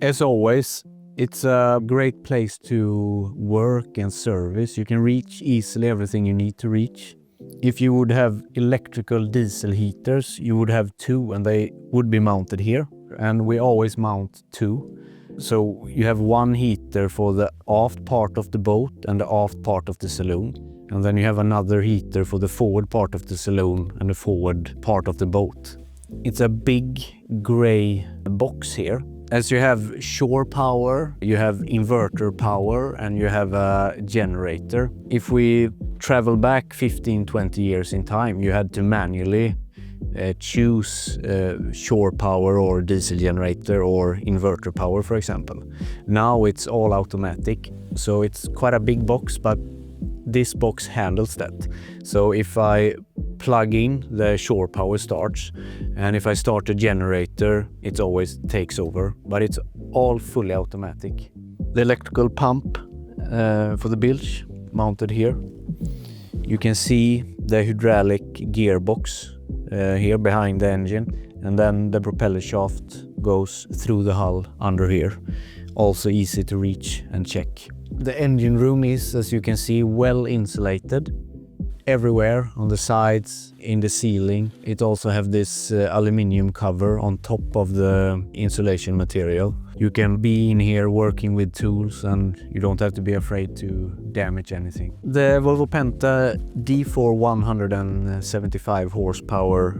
Speaker 2: As always, it's a great place to work and service. You can reach easily everything you need to reach. If you would have electrical diesel heaters, you would have 2 and they would be mounted here. And we always mount 2. So you have one heater for the aft part of the boat and the aft part of the saloon. And then you have another heater for the forward part of the saloon and the forward part of the boat. It's a big grey box here. As you have shore power, you have inverter power, and you have a generator. If we travel back 15-20 years in time, you had to manually choose shore power or diesel generator or inverter power, for example. Now it's all automatic, so it's quite a big box, but this box handles that. So if I plug in, the shore power starts, and if I start a generator, it always takes over, but it's all fully automatic. The electrical pump for the bilge mounted here. You can see the hydraulic gearbox here behind the engine, and then the propeller shaft goes through the hull under here. Also easy to reach and check. The engine room is, as you can see, well insulated. Everywhere on the sides, in the ceiling. It also have this aluminium cover on top of the insulation material. You can be in here working with tools and you don't have to be afraid to damage anything. The Volvo Penta D4 175 horsepower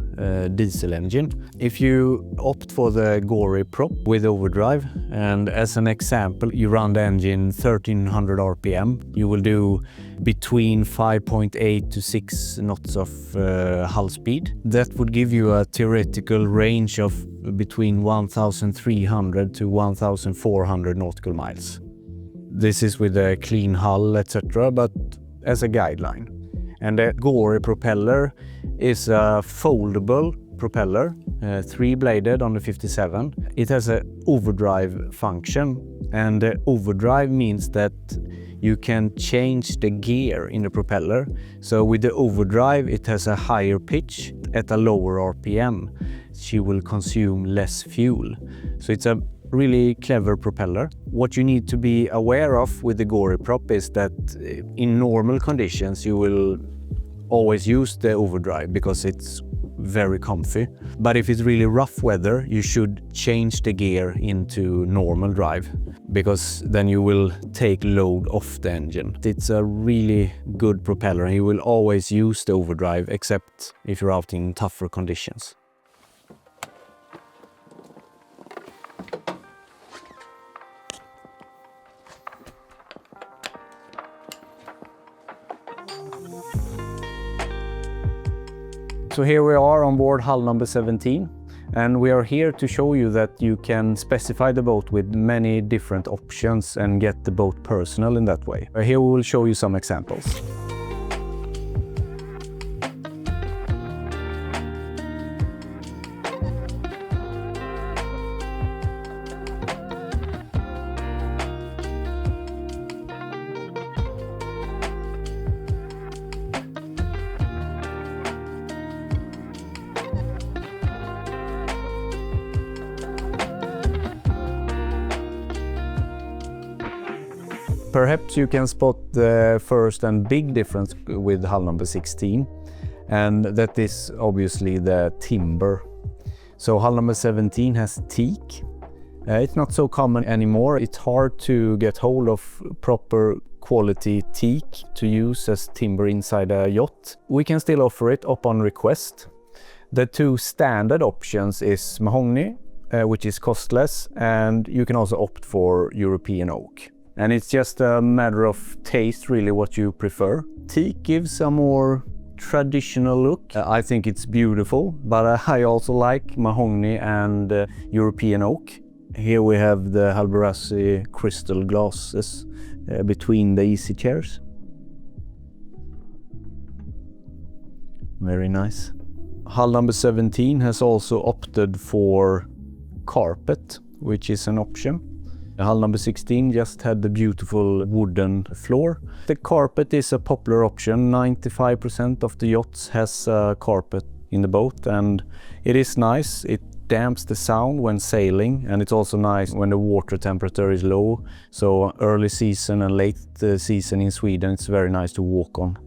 Speaker 2: diesel engine. If you opt for the Galley prop with overdrive, and as an example you run the engine 1300 RPM, you will do between 5.8 to 6 knots of hull speed. That would give you a theoretical range of between 1,300 to 1,400 nautical miles. This is with a clean hull, etc., but as a guideline. And the Galley propeller is a foldable propeller, 3-bladed on the 57. It has an overdrive function, and the overdrive means that you can change the gear in the propeller. So with the overdrive, it has a higher pitch at a lower RPM. She will consume less fuel. So it's a really clever propeller. What you need to be aware of with the Galley prop is that in normal conditions you will always use the overdrive because it's very comfy. But if it's really rough weather, you should change the gear into normal drive, because then you will take load off the engine. It's a really good propeller and you will always use the overdrive, except if you're out in tougher conditions. So here we are on board hull number 17, and we are here to show you that you can specify the boat with many different options and get the boat personal in that way. Here we will show you some examples. Perhaps you can spot the first and big difference with hull number 16, and that is obviously the timber. So hull number 17 has teak. It's not so common anymore. It's hard to get hold of proper quality teak to use as timber inside a yacht. We can still offer it upon request. The two standard options is mahogany, which is costless, and you can also opt for European oak. And it's just a matter of taste, really, what you prefer. Teak gives a more traditional look. I think it's beautiful, but I also like mahogany and European oak. Here we have the Hallberg-Rassy crystal glasses between the easy chairs. Very nice. Hull number 17 has also opted for carpet, which is an option. Hull number 16 just had the beautiful wooden floor. The carpet is a popular option. 95% of the yachts has a carpet in the boat, and it is nice. It damps the sound when sailing, and it's also nice when the water temperature is low. So early season and late season in Sweden, it's very nice to walk on.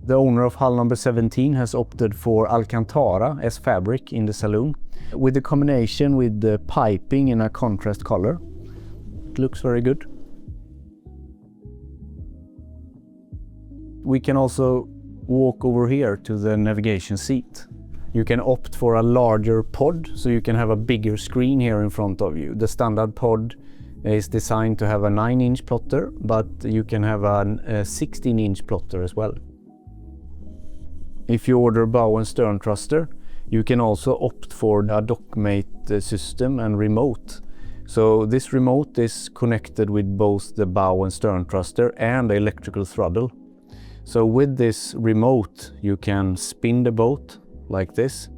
Speaker 2: The owner of hull number 17 has opted for Alcantara as fabric in the Saloon, with the combination with the piping in a contrast color. It looks very good. We can also walk over here to the navigation seat. You can opt for a larger pod, so you can have a bigger screen here in front of you. The standard pod is designed to have a 9-inch plotter, but you can have a 16-inch plotter as well. If you order bow and stern thruster, you can also opt for a dockmate system and remote. So this remote is connected with both the bow and stern thruster and the electrical throttle. So with this remote you can spin the boat like this,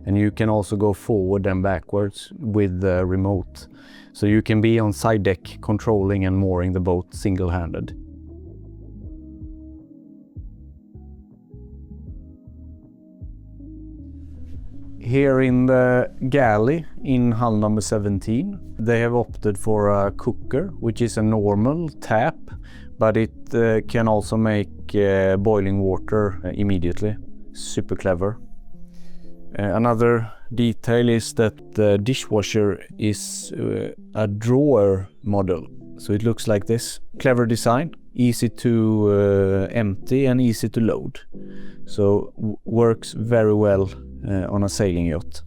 Speaker 2: and you can also go forward and backwards with the remote. So you can be on side deck controlling and mooring the boat single-handed. Here in the Galley in hull number 17, they have opted for a cooker, which is a normal tap, but it can also make boiling water immediately. Super clever. Another detail is that the dishwasher is a drawer model. So it looks like this. Clever design, easy to empty and easy to load. So works very well on a sailing yacht.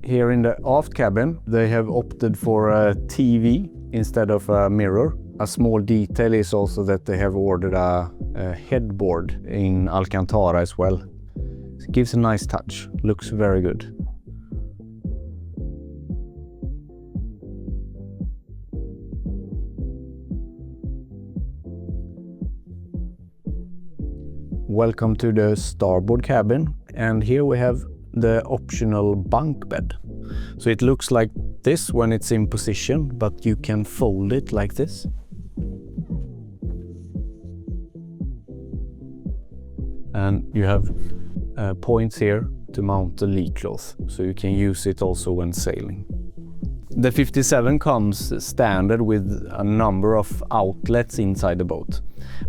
Speaker 2: Here in the aft cabin, they have opted for a TV instead of a mirror. A small detail is also that they have ordered a headboard in Alcantara as well. It gives a nice touch, looks very good. Welcome to the starboard cabin, and here we have the optional bunk bed. So it looks like this when it's in position, but you can fold it like this. And you have points here to mount the lee cloth, so you can use it also when sailing. The 57 comes standard with a number of outlets inside the boat.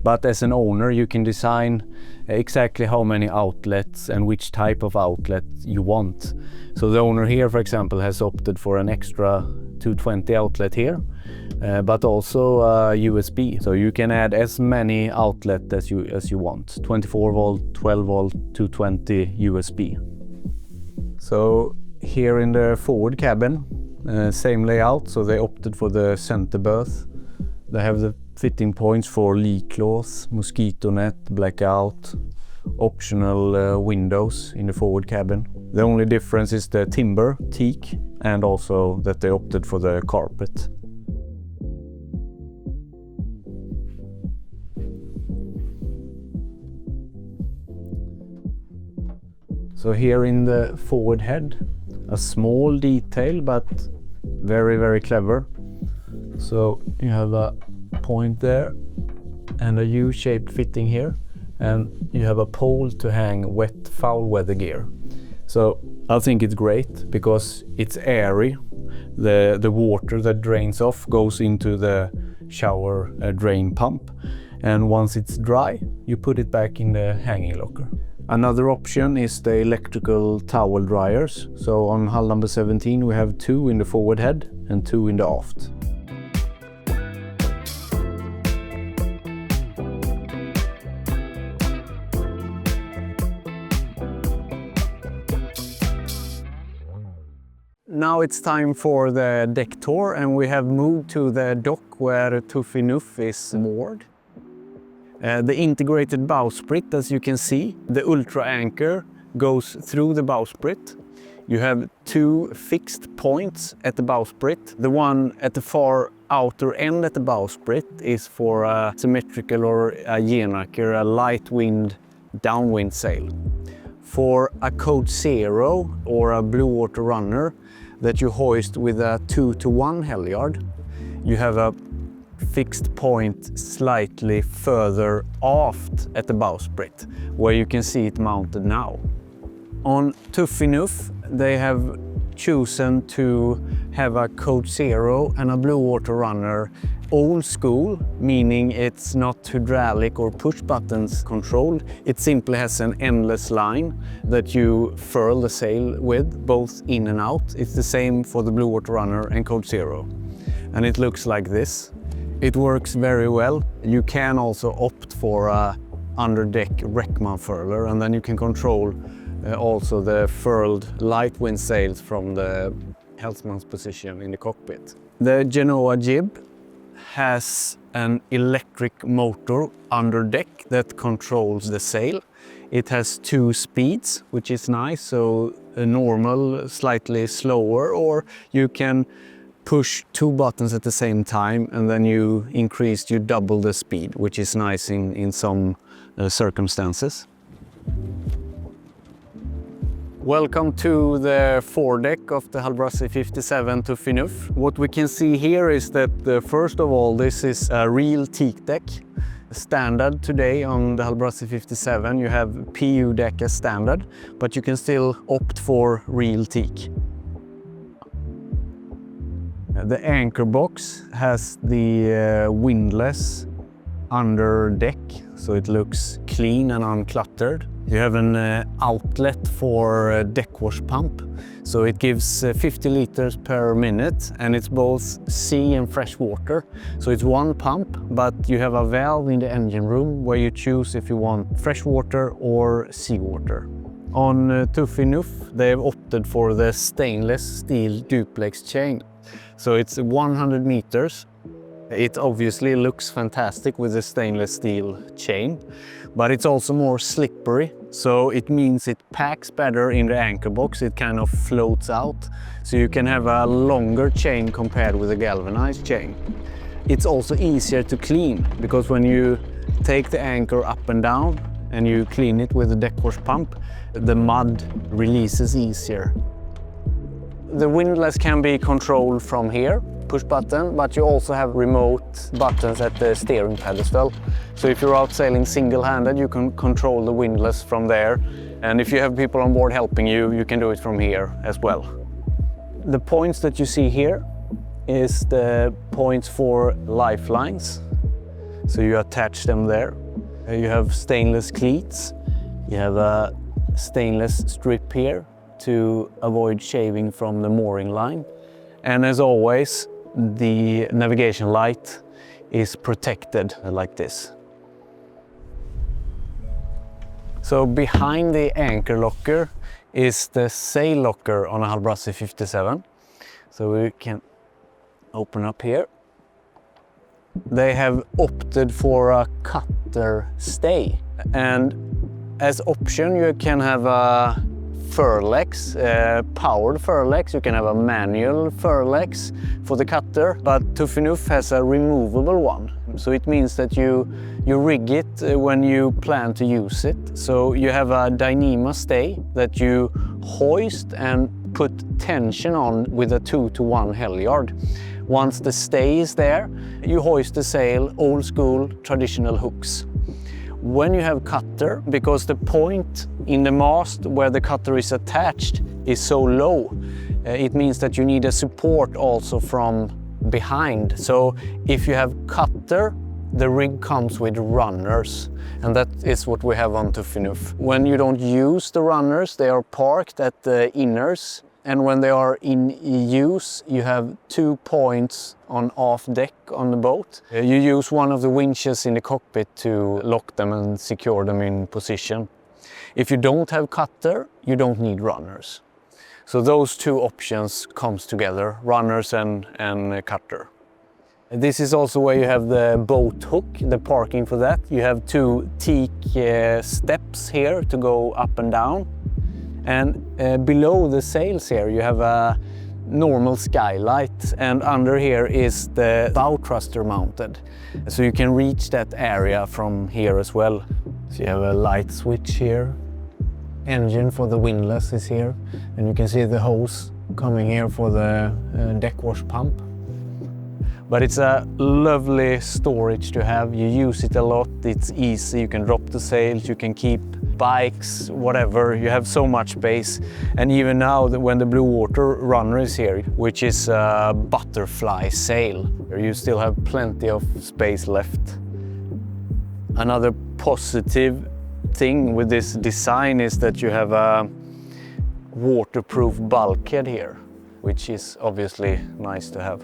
Speaker 2: But as an owner, you can design exactly how many outlets and which type of outlet you want. So the owner here, for example, has opted for an extra 220 outlet here, but also USB. So you can add as many outlets as you want. 24 volt, 12 volt, 220 USB. So here in the forward cabin, same layout, so they opted for the center berth. They have the fitting points for lee cloth, mosquito net, blackout, optional windows in the forward cabin. The only difference is the timber, teak, and also that they opted for the carpet. So here in the forward head, a small detail, but very, very clever. So you have a point there and a U-shaped fitting here, and you have a pole to hang wet foul weather gear. So I think it's great because it's airy. The water that drains off goes into the shower drain pump, and once it's dry you put it back in the hanging locker. Another option is the electrical towel dryers. So on hull number 17 we have 2 in the forward head and 2 in the aft. Now it's time for the deck tour, and we have moved to the dock where Tuffy Nuff is moored. The integrated bowsprit, as you can see, the ultra anchor goes through the bowsprit. You have 2 fixed points at the bowsprit. The one at the far outer end at the bowsprit is for a symmetrical or a Jenaker, a light wind downwind sail. For a code 0 or a Bluewater runner that you hoist with a 2-to-1 halyard, you have a fixed point slightly further aft at the bowsprit, where you can see it mounted now. On Tuffy Nuff, they have chosen to have a code 0 and a Bluewater runner old school, meaning it's not hydraulic or push buttons controlled. It simply has an endless line that you furl the sail with, both in and out. It's the same for the Bluewater runner and code 0. And it looks like this. It works very well. You can also opt for a underdeck Reckman furler, and then you can control also the furled light wind sails from the helmsman's position in the cockpit. The Genoa jib has an electric motor under deck that controls the sail. It has 2 speeds, which is nice, so a normal, slightly slower, or you can push 2 buttons at the same time and then you double the speed, which is nice in some circumstances. Welcome to the foredeck of the Hallberg-Rassy 57 to Finuf. What we can see here is that first of all, this is a real teak deck. Standard today on the Hallberg-Rassy 57, you have PU deck as standard, but you can still opt for real teak. The anchor box has the windlass under deck, so it looks clean and uncluttered. You have an outlet for a deck wash pump, so it gives 50 liters per minute, and it's both sea and fresh water. So it's one pump, but you have a valve in the engine room where you choose if you want fresh water or seawater. On Finuf, they have opted for the stainless steel duplex chain. So it's 100 meters. It obviously looks fantastic with the stainless steel chain, but it's also more slippery. So it means it packs better in the anchor box. It kind of floats out. So you can have a longer chain compared with a galvanized chain. It's also easier to clean because when you take the anchor up and down and you clean it with a deck wash pump, the mud releases easier. The windlass can be controlled from here, push button, but you also have remote buttons at the steering pedestal. So if you're out sailing single-handed, you can control the windlass from there. And if you have people on board helping you, you can do it from here as well. The points that you see here is the points for lifelines. So you attach them there. You have stainless cleats. You have a stainless strip here to avoid shaving from the mooring line. And as always, the navigation light is protected like this. So behind the anchor locker is the sail locker on a Hallberg-Rassy 57. So we can open up here. They have opted for a cutter stay, and as option you can have a furlex, powered furlex. You can have a manual furlex for the cutter, but Finuf has a removable one. So it means that you rig it when you plan to use it. So you have a Dyneema stay that you hoist and put tension on with a 2-to-1 halyard. Once the stay is there, you hoist the sail, old school traditional hooks. When you have cutter, because the point in the mast where the cutter is attached is so low, it means that you need a support also from behind. So if you have cutter, the rig comes with runners, and that is what we have on Finuf. When you don't use the runners, they are parked at the inners, and when they are in use, you have 2 points on aft deck on the boat. You use one of the winches in the cockpit to lock them and secure them in position. If you don't have cutter, you don't need runners. So those two options comes together, runners and cutter. This is also where you have the boat hook, the parking for that. You have 2 teak steps here to go up and down. And below the sails here you have a normal skylight, and under here is the bow thruster mounted. So you can reach that area from here as well. So you have a light switch here. Engine for the windlass is here, and you can see the hose coming here for the deck wash pump. But it's a lovely storage to have. You use it a lot, it's easy, you can drop the sails, you can keep bikes, whatever. You have so much space. And even now when the Bluewater runner is here, which is a butterfly sail, you still have plenty of space left. Another positive thing with this design is that you have a waterproof bulkhead here, which is obviously nice to have.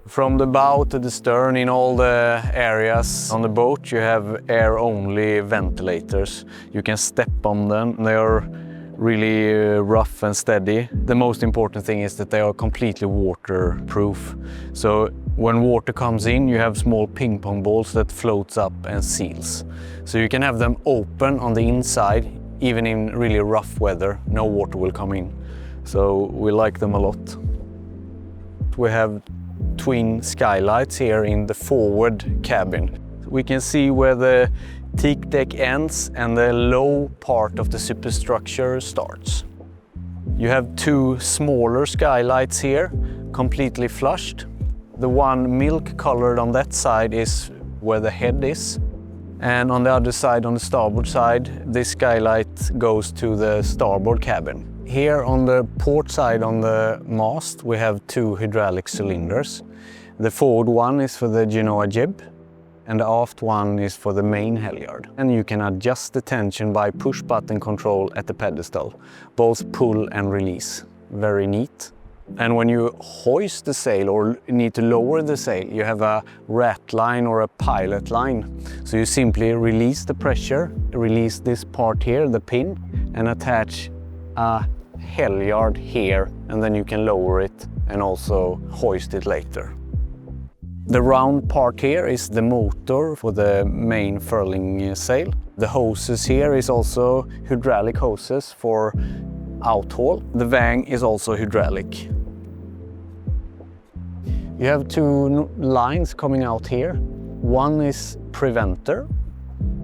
Speaker 2: From the bow to the stern, in all the areas on the boat, you have air-only ventilators. You can step on them. They are really rough and steady. The most important thing is that they are completely waterproof. So when water comes in, you have small ping pong balls that floats up and seals. So you can have them open on the inside, even in really rough weather. No water will come in. So we like them a lot. We have twin skylights here in the forward cabin. We can see where the Teak deck ends and the low part of the superstructure starts. You have two smaller skylights here, completely flushed. The one milk colored on that side is where the head is. And on the other side, on the starboard side, this skylight goes to the starboard cabin. Here on the port side on the mast, we have two hydraulic cylinders. The forward one is for the genoa jib, and the aft one is for the main halyard. And you can adjust the tension by push button control at the pedestal, both pull and release. Very neat. And when you hoist the sail or need to lower the sail, you have a rat line or a pilot line. So you simply release the pressure, release this part here, the pin, and attach a halyard here, and then you can lower it and also hoist it later. The round part here is the motor for the main furling sail. The hoses here is also hydraulic hoses for outhaul. The vang is also hydraulic. You have two lines coming out here. One is preventer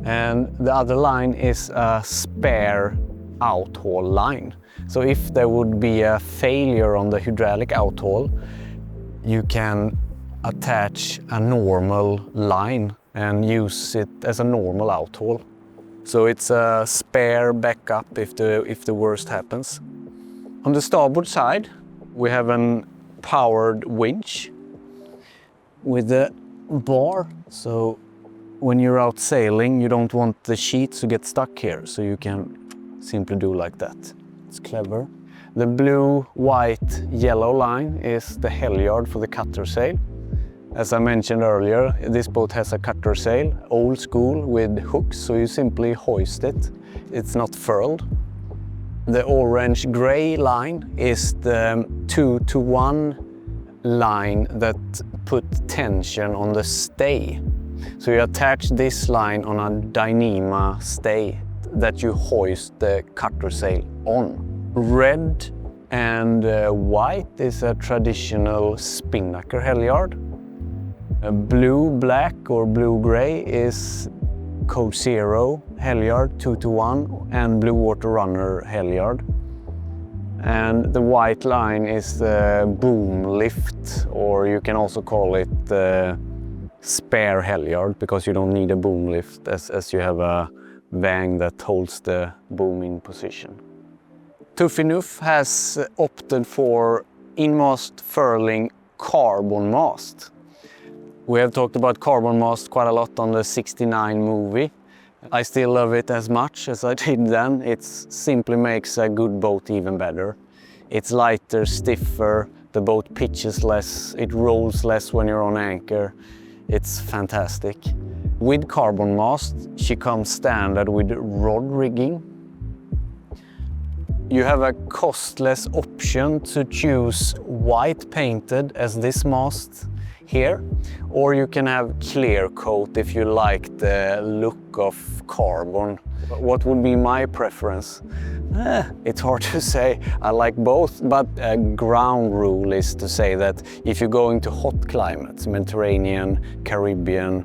Speaker 2: and the other line is a spare outhaul line. So if there would be a failure on the hydraulic outhaul, you can attach a normal line and use it as a normal outhaul. So it's a spare backup if the worst happens. On the starboard side, we have a powered winch with the bar. So when you're out sailing, you don't want the sheets to get stuck here, so you can simply do like that. It's clever. The blue, white, yellow line is the halyard for the cutter sail. As I mentioned earlier, this boat has a cutter sail, old school with hooks, so you simply hoist it. It's not furled. The orange-gray line is the 2-to-1 line that put tension on the stay. So you attach this line on a Dyneema stay that you hoist the cutter sail on. Red and white is a traditional spinnaker halyard. Blue, black or blue-gray is Code Zero halyard 2-to-1 and Bluewater runner halyard. And the white line is the boom lift, or you can also call it the spare halyard because you don't need a boom lift as you have a vang that holds the boom in position. Tuffinoof has opted for in-mast furling carbon mast. We have talked about carbon mast quite a lot on the '69 movie. I still love it as much as I did then. It simply makes a good boat even better. It's lighter, stiffer, the boat pitches less, it rolls less when you're on anchor. It's fantastic. With carbon mast, she comes standard with rod rigging. You have a costless option to choose white painted as this mast here, or you can have clear coat if you like the look of carbon. What would be my preference? It's hard to say. I like both, but a ground rule is to say that if you're going to hot climates, Mediterranean, Caribbean,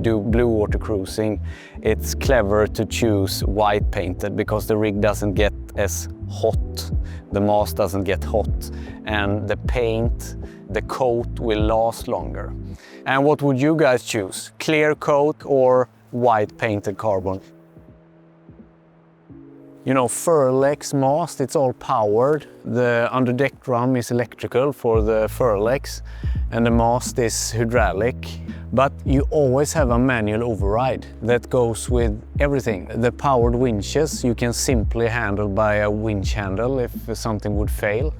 Speaker 2: do blue water cruising, it's clever to choose white painted because the rig doesn't get as hot, the mast doesn't get hot, and the paint, the coat will last longer. And what would you guys choose? Clear coat or white painted carbon? Furlex mast, it's all powered. The underdeck drum is electrical for the furlex and the mast is hydraulic. But you always have a manual override that goes with everything. The powered winches you can simply handle by a winch handle if something would fail.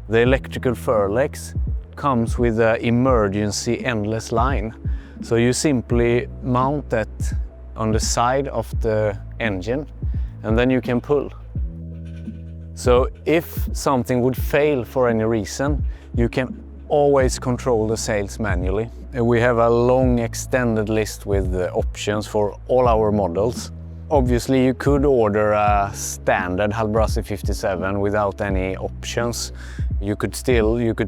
Speaker 2: The electrical furlex comes with an emergency endless line. So you simply mount that on the side of the engine and then you can pull. So if something would fail for any reason, you can always control the sails manually. We have a long extended list with options for all our models. Obviously you could order a standard Hallberg-Rassy 57 without any options. You could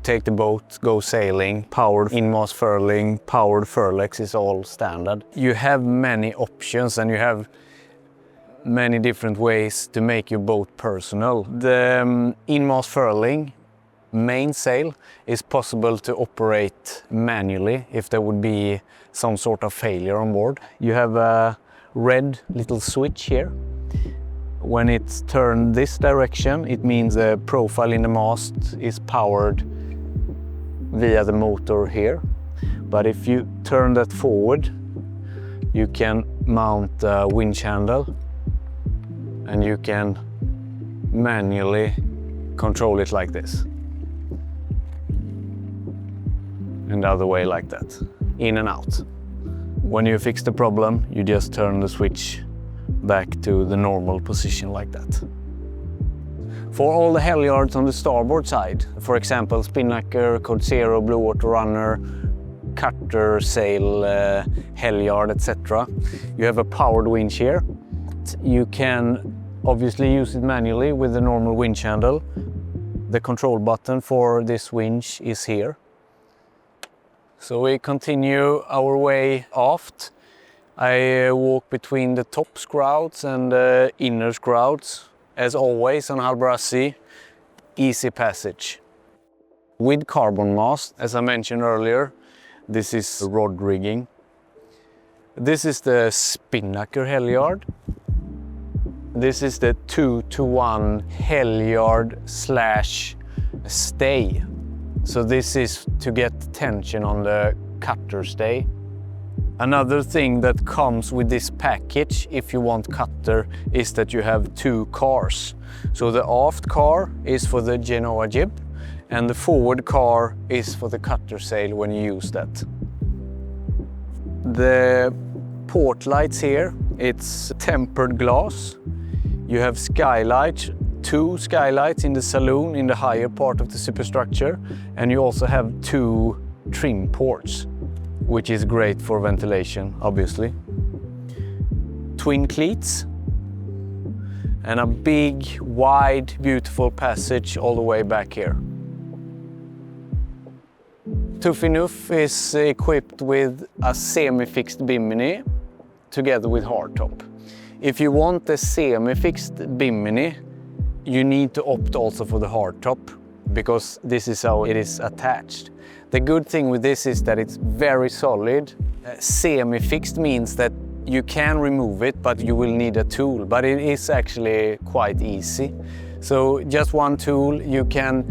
Speaker 2: take the boat, go sailing, powered in-mast furling, powered furlegs is all standard. You have many options and you have many different ways to make your boat personal. The in-mast furling mainsail is possible to operate manually if there would be some sort of failure on board. You have a red little switch here. When it's turned this direction, it means the profile in the mast is powered via the motor here. But if you turn that forward, you can mount a winch handle and you can manually control it like this. And the other way like that, in and out. When you fix the problem, you just turn the switch back to the normal position like that. For all the halyards on the starboard side, for example, spinnaker, code 0, Bluewater runner, cutter, sail, halyard, etc. You have a powered winch here. You can obviously use it manually with the normal winch handle. The control button for this winch is here. So we continue our way aft. I walk between the top scrouts and the inner scrouts. As always on Hallberg-Rassy, easy passage. With carbon mast, as I mentioned earlier, this is rod rigging. This is the spinnaker halyard. This is the 2-to-1 halyard / stay. So this is to get tension on the cutter stay. Another thing that comes with this package, if you want cutter, is that you have 2 cars. So the aft car is for the Genoa jib and the forward car is for the cutter sail when you use that. The port lights here, it's tempered glass. You have skylights, 2 skylights in the saloon in the higher part of the superstructure, and you also have 2 trim ports, which is great for ventilation, obviously. Twin cleats and a big, wide, beautiful passage all the way back here. Tuffinoof is equipped with a semi-fixed bimini together with hardtop. If you want a semi-fixed bimini, you need to opt also for the hardtop because this is how it is attached. The good thing with this is that it's very solid. Semi-fixed means that you can remove it, but you will need a tool. But it is actually quite easy. So just one tool, you can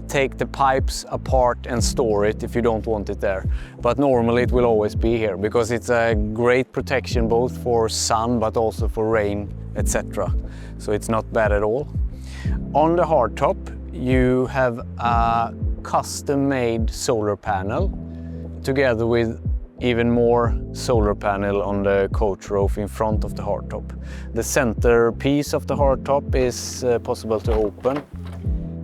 Speaker 2: take the pipes apart and store it if you don't want it there. But normally it will always be here because it's a great protection both for sun but also for rain, etc. So it's not bad at all. On the hardtop, you have a custom-made solar panel together with even more solar panel on the coach roof in front of the hardtop. The center piece of the hardtop is possible to open.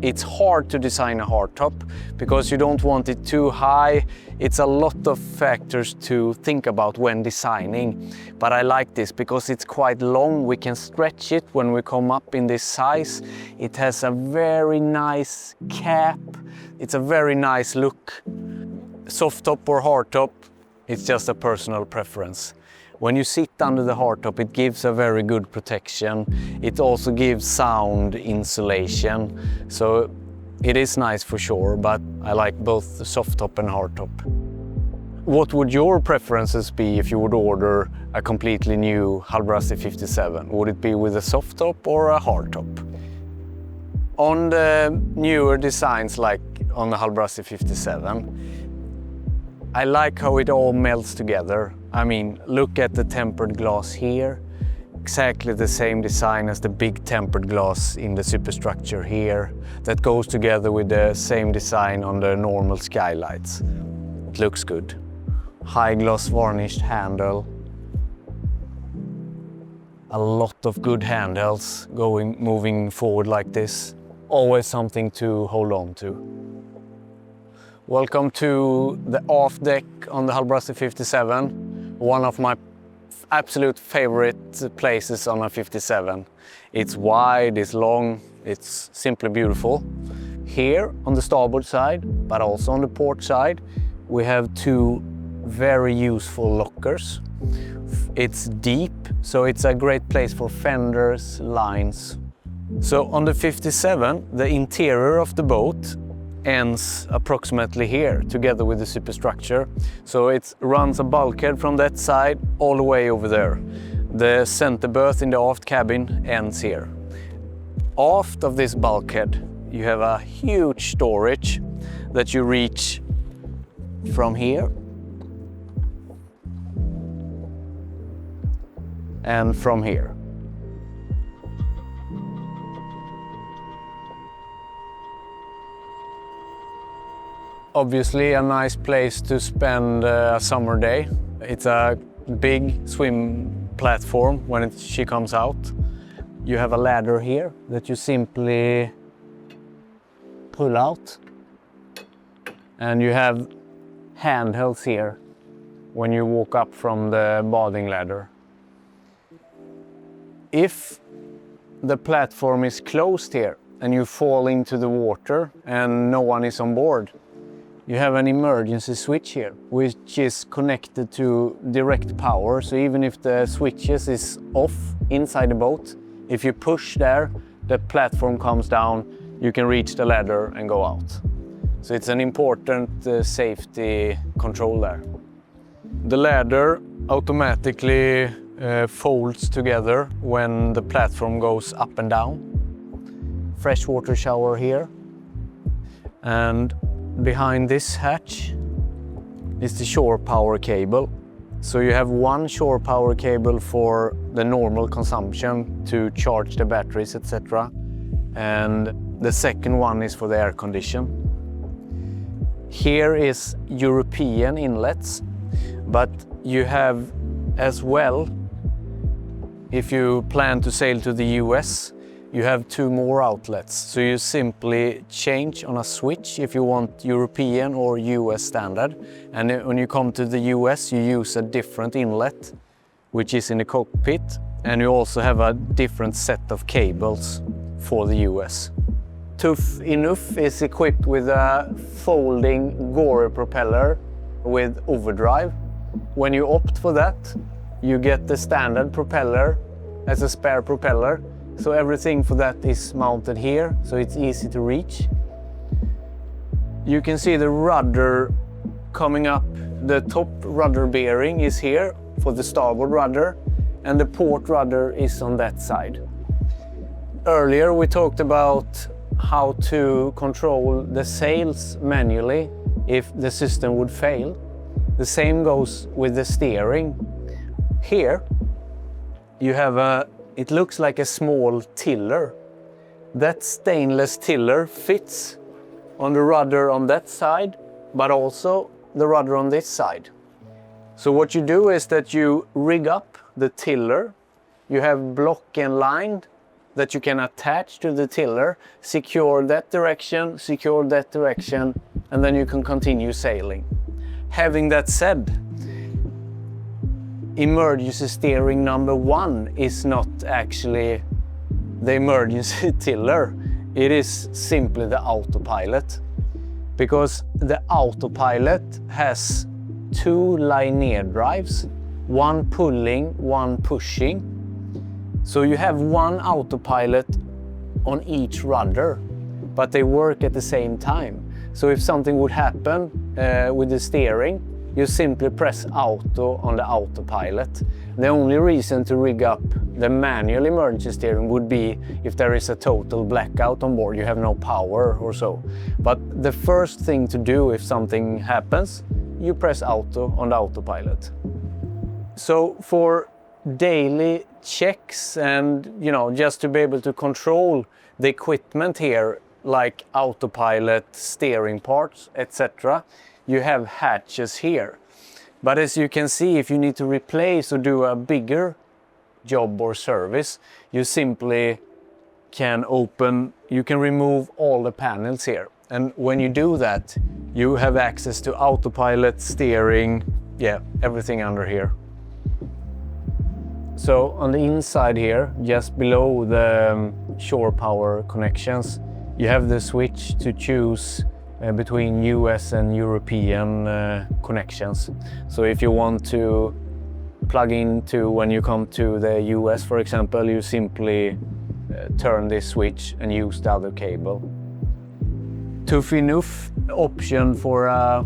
Speaker 2: It's hard to design a hardtop because you don't want it too high. It's a lot of factors to think about when designing. But I like this because it's quite long. We can stretch it when we come up in this size. It has a very nice cap. It's a very nice look. Soft top or hardtop, it's just a personal preference. When you sit under the hardtop, it gives a very good protection. It also gives sound insulation. So it is nice for sure, but I like both the soft top and hardtop. What would your preferences be if you would order a completely new Hallberg-Rassy 57? Would it be with a soft top or a hardtop? On the newer designs like on the Hallberg-Rassy 57, I like how it all melts together. I mean, look at the tempered glass here. Exactly the same design as the big tempered glass in the superstructure here. That goes together with the same design on the normal skylights. It looks good. High gloss varnished handle. A lot of good handles moving forward like this. Always something to hold on to. Welcome to the aft deck on the Hallberg-Rassy 57. One of my absolute favorite places on a 57. It's wide, it's long, it's simply beautiful. Here on the starboard side, but also on the port side, we have two very useful lockers. It's deep, so it's a great place for fenders, lines. So on the 57, the interior of the boat ends approximately here, together with the superstructure. So it runs a bulkhead from that side all the way over there. The center berth in the aft cabin ends here. Aft of this bulkhead, you have a huge storage that you reach from here and from here. Obviously a nice place to spend a summer day. It's a big swim platform when she comes out. You have a ladder here that you simply pull out, and you have handhelds here when you walk up from the bathing ladder. If the platform is closed here and you fall into the water and no one is on board, you have an emergency switch here, which is connected to direct power. So even if the switches is off inside the boat, if you push there, the platform comes down, you can reach the ladder and go out. So it's an important safety control there. The ladder automatically folds together when the platform goes up and down. Freshwater shower here. And behind this hatch is the shore power cable. So you have one shore power cable for the normal consumption to charge the batteries, etc. And the second one is for the air condition. Here is European inlets, but you have as well, if you plan to sail to the US, you have two more outlets. So you simply change on a switch if you want European or US standard. And when you come to the US, you use a different inlet, which is in the cockpit. And you also have a different set of cables for the US. Tuff Enough is equipped with a folding Gore propeller with overdrive. When you opt for that, you get the standard propeller as a spare propeller. So everything for that is mounted here, so it's easy to reach. You can see the rudder coming up. The top rudder bearing is here for the starboard rudder, and the port rudder is on that side. Earlier we talked about how to control the sails manually if the system would fail. The same goes with the steering. Here you have it looks like a small tiller. That stainless tiller fits on the rudder on that side, but also the rudder on this side. So what you do is that you rig up the tiller. You have block and line that you can attach to the tiller, secure that direction, and then you can continue sailing. Having that said, emergency steering number 1 is not actually the emergency tiller. It is simply the autopilot, because the autopilot has two linear drives, one pulling, one pushing. So you have one autopilot on each rudder, but they work at the same time. So if something would happen with the steering, you simply press auto on the autopilot. The only reason to rig up the manual emergency steering would be if there is a total blackout on board, you have no power or so. But the first thing to do if something happens, you press auto on the autopilot. So for daily checks and just to be able to control the equipment here, like autopilot, steering parts, etc., you have hatches here. But as you can see, if you need to replace or do a bigger job or service, you simply can remove all the panels here. And when you do that, you have access to autopilot, steering, everything under here. So on the inside here, just below the shore power connections, You have the switch to choose between US and European connections. So if you want to plug into when you come to the US, for example, you simply turn this switch and use the other cable. Tough enough option for a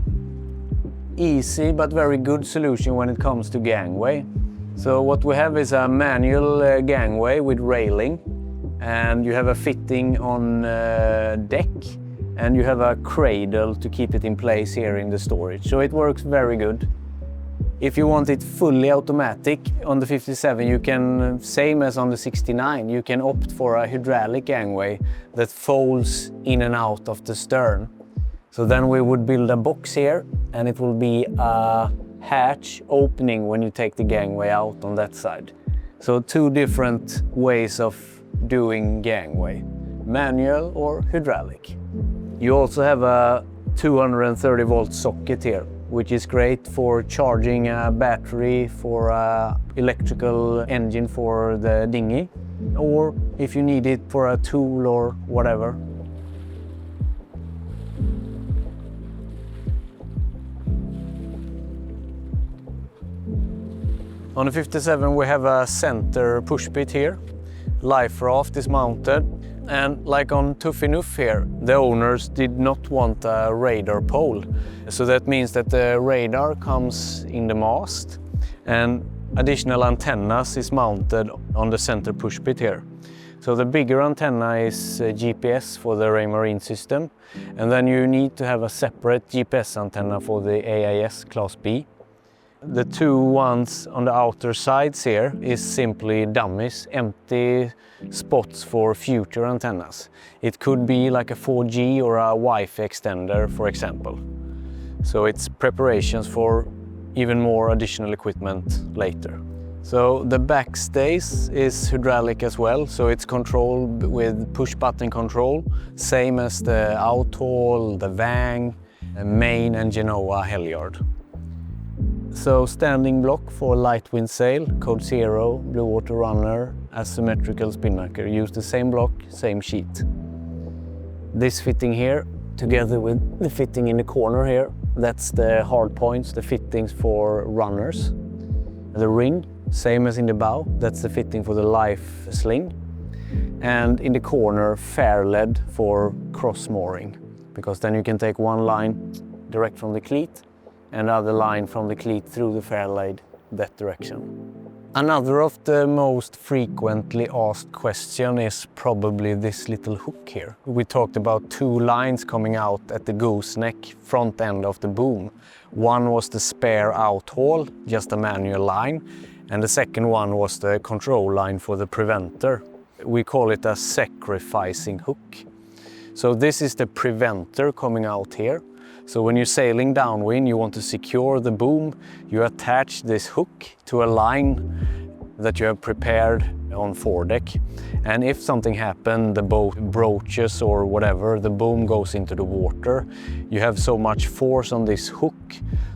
Speaker 2: easy but very good solution when it comes to gangway. So what we have is a manual gangway with railing, and you have a fitting on deck, and you have a cradle to keep it in place here in the storage. So it works very good. If you want it fully automatic on the 57, you can, same as on the 69, you can opt for a hydraulic gangway that folds in and out of the stern. So then we would build a box here, and it will be a hatch opening when you take the gangway out on that side. So two different ways of doing gangway, manual or hydraulic. You also have a 230 volt socket here, which is great for charging a battery for an electrical engine for the dinghy, or if you need it for a tool or whatever. On the 57 we have a center push bit here. Life raft is mounted, and like on Tough Enough here, the owners did not want a radar pole. So that means that the radar comes in the mast, and additional antennas is mounted on the center push bit here. So the bigger antenna is GPS for the Raymarine system, and then you need to have a separate GPS antenna for the AIS Class B. The two ones on the outer sides here is simply dummies, empty spots for future antennas. It could be like a 4G or a Wi-Fi extender, for example. So it's preparations for even more additional equipment later. So the backstays is hydraulic as well, so it's controlled with push button control, same as the outhaul, the Vang, main and Genoa halyard. So standing block for light wind sail, code 0, Bluewater runner, asymmetrical spinnaker. Use the same block, same sheet. This fitting here, together with the fitting in the corner here, that's the hard points, the fittings for runners. The ring, same as in the bow, that's the fitting for the life sling. And in the corner, fair lead for cross mooring, because then you can take one line direct from the cleat, another line from the cleat through the fair lead that direction. Another of the most frequently asked question is probably this little hook here. We talked about two lines coming out at the gooseneck front end of the boom. One was the spare outhaul, just a manual line, and the second one was the control line for the preventer. We call it a sacrificing hook. So this is the preventer coming out here. So when you're sailing downwind, you want to secure the boom, you attach this hook to a line that you have prepared on foredeck. And if something happened, the boat broaches or whatever, the boom goes into the water, you have so much force on this hook,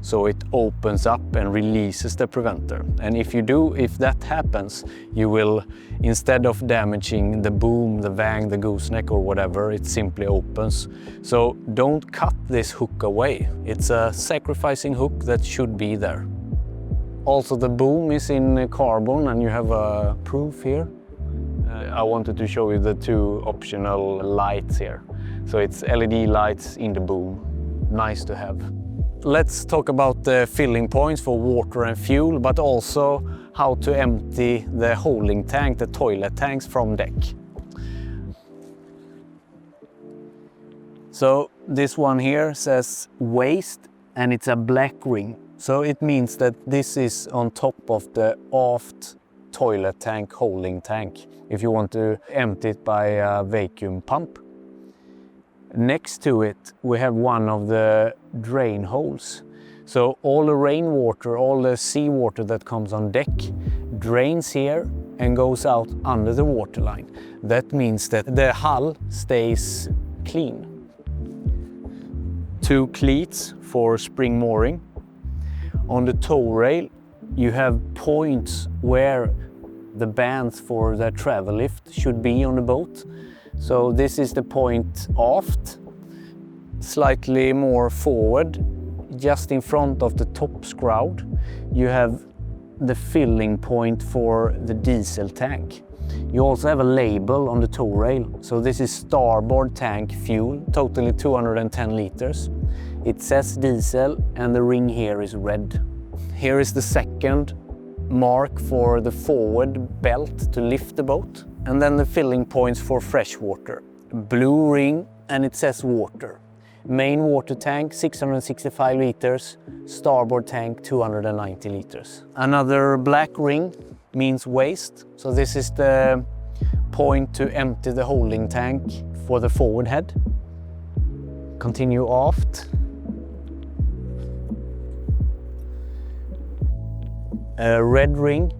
Speaker 2: so it opens up and releases the preventer. And if that happens, you will, instead of damaging the boom, the Vang, the gooseneck or whatever, it simply opens. So don't cut this hook away. It's a sacrificing hook that should be there. Also the boom is in carbon, and you have a proof here. I wanted to show you the two optional lights here. So it's LED lights in the boom. Nice to have. Let's talk about the filling points for water and fuel, but also how to empty the holding tank, the toilet tanks from deck. So this one here says waste, and it's a black ring. So it means that this is on top of the aft toilet tank, holding tank, if you want to empty it by a vacuum pump. Next to it, we have one of the drain holes. So all the rainwater, all the seawater that comes on deck drains here and goes out under the waterline. That means that the hull stays clean. Two cleats for spring mooring. On the tow rail, you have points where the bands for the travel lift should be on the boat. So this is the point aft, slightly more forward, just in front of the top shroud. You have the filling point for the diesel tank. You also have a label on the tow rail. So this is starboard tank fuel, totally 210 liters. It says diesel and the ring here is red. Here is the second mark for the forward belt to lift the boat. And then the filling points for fresh water. Blue ring and it says water. Main water tank 665 liters, starboard tank 290 liters. Another black ring means waste. So this is the point to empty the holding tank for the forward head. Continue aft. A red ring,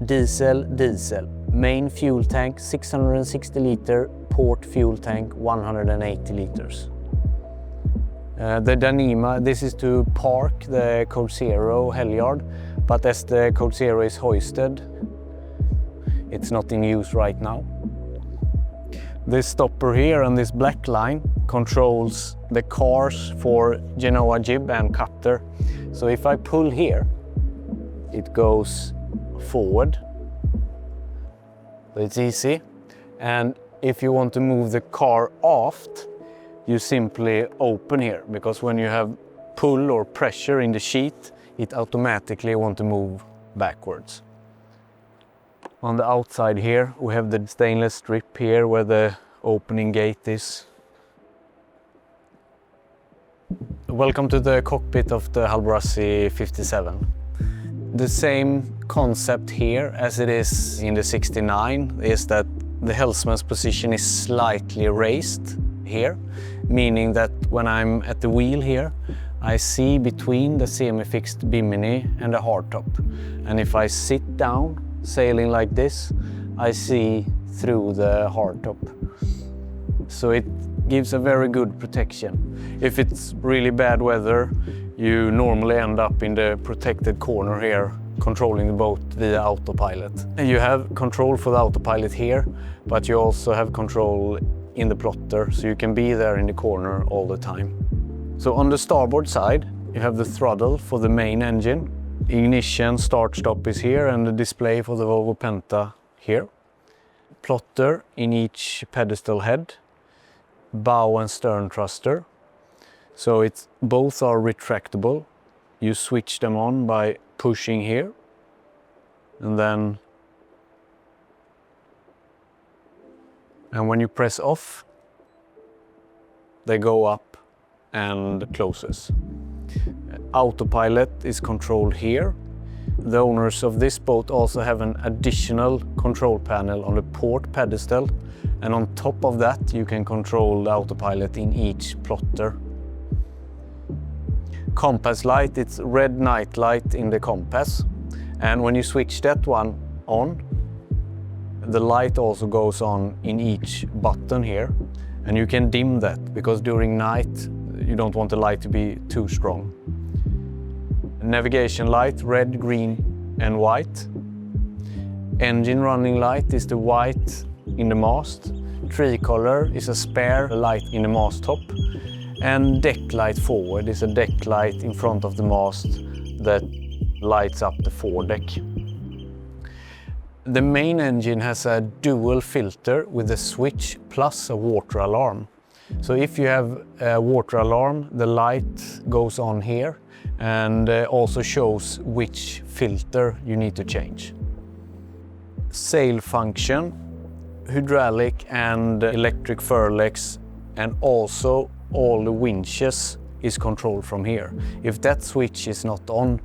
Speaker 2: diesel, diesel. Main fuel tank 660 liter, port fuel tank 180 liters. The Danima, this is to park the Code Zero halyard, but as the Code Zero is hoisted, it's not in use right now. This stopper here and this black line controls the cars for Genoa jib and cutter. So if I pull here, it goes forward. So it's easy. And if you want to move the car aft, you simply open here, because when you have pull or pressure in the sheet, it automatically wants to move backwards. On the outside here, we have the stainless strip here where the opening gate is. Welcome to the cockpit of the Hallberg-Rassy 57. The same concept here as it is in the 69 is that the helmsman's position is slightly raised here, meaning that when I'm at the wheel here, I see between the semi-fixed bimini and the hardtop. And if I sit down sailing like this, I see through the hardtop. So it gives a very good protection. If it's really bad weather, you normally end up in the protected corner here, controlling the boat via autopilot. And you have control for the autopilot here, but you also have control in the plotter, so you can be there in the corner all the time. So on the starboard side, you have the throttle for the main engine. Ignition, start, stop is here, and the display for the Volvo Penta here. Plotter in each pedestal head, bow and stern thruster. So both are retractable. You switch them on by pushing here, and when you press off, they go up and closes. Autopilot is controlled here. The owners of this boat also have an additional control panel on the port pedestal, and on top of that you can control the autopilot in each plotter. Compass light, it's red night light in the compass, and when you switch that one on, the light also goes on in each button here, and you can dim that because during night you don't want the light to be too strong. Navigation light, red, green and white. Engine running light is the white in the mast. Tricolor is a spare light in the mast top. And deck light forward is a deck light in front of the mast that lights up the foredeck. The main engine has a dual filter with a switch plus a water alarm. So if you have a water alarm, the light goes on here and also shows which filter you need to change. Sail function, hydraulic and electric furlegs, and also all the winches is controlled from here. If that switch is not on,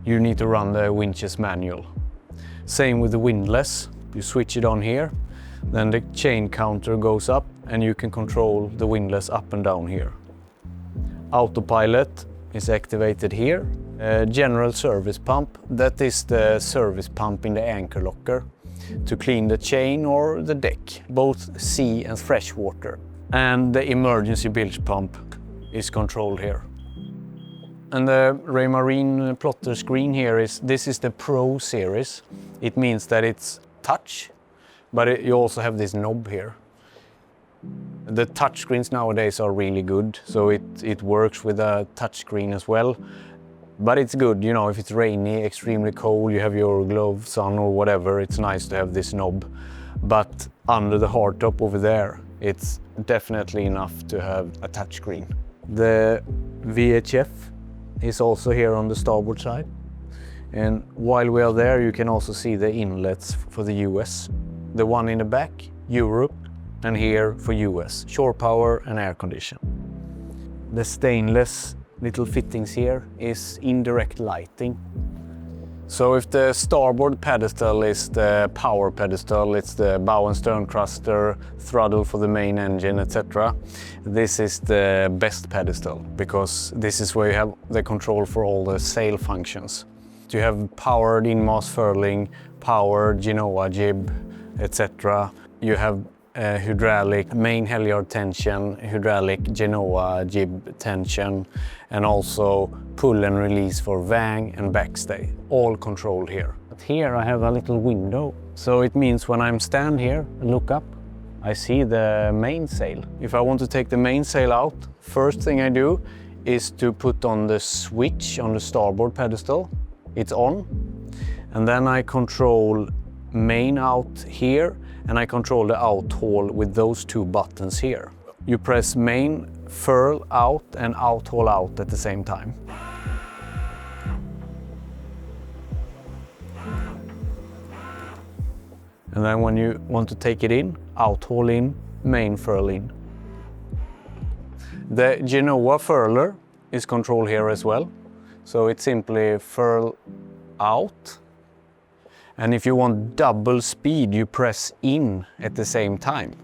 Speaker 2: you need to run the winches manual. Same with the windlass. You switch it on here, then the chain counter goes up and you can control the windlass up and down here. Autopilot is activated here. General service pump, that is the service pump in the anchor locker to clean the chain or the deck, both sea and fresh water. And the emergency bilge pump is controlled here. And the Raymarine plotter screen here this is the Pro series. It means that it's touch, but you also have this knob here. The touchscreens nowadays are really good, so it works with a touchscreen as well. But it's good, you know, if it's rainy, extremely cold, you have your gloves on or whatever, it's nice to have this knob. But under the hardtop over there, it's definitely enough to have a touchscreen. The VHF is also here on the starboard side. And while we are there, you can also see the inlets for the US. The one in the back, Europe, and here for US, shore power and air condition. The stainless little fittings here is indirect lighting. So if the starboard pedestal is the power pedestal, it's the bow and stern thruster, throttle for the main engine, etc. This is the best pedestal because this is where you have the control for all the sail functions. You have powered in-mast furling, powered Genoa jib, etc. You have hydraulic main halyard tension, hydraulic Genoa jib tension, and also pull and release for vang and backstay, all controlled here. But here I have a little window, so it means when I'm stand here and look up, I see the mainsail. If I want to take the mainsail out, first thing I do is to put on the switch on the starboard pedestal. It's on, and then I control main out here, and I control the out haul with those two buttons here. You press main furl out and out haul out at the same time. And then when you want to take it in, out haul in, main furl in. The Genoa furler is controlled here as well. So it's simply furl out. And if you want double speed, you press in at the same time.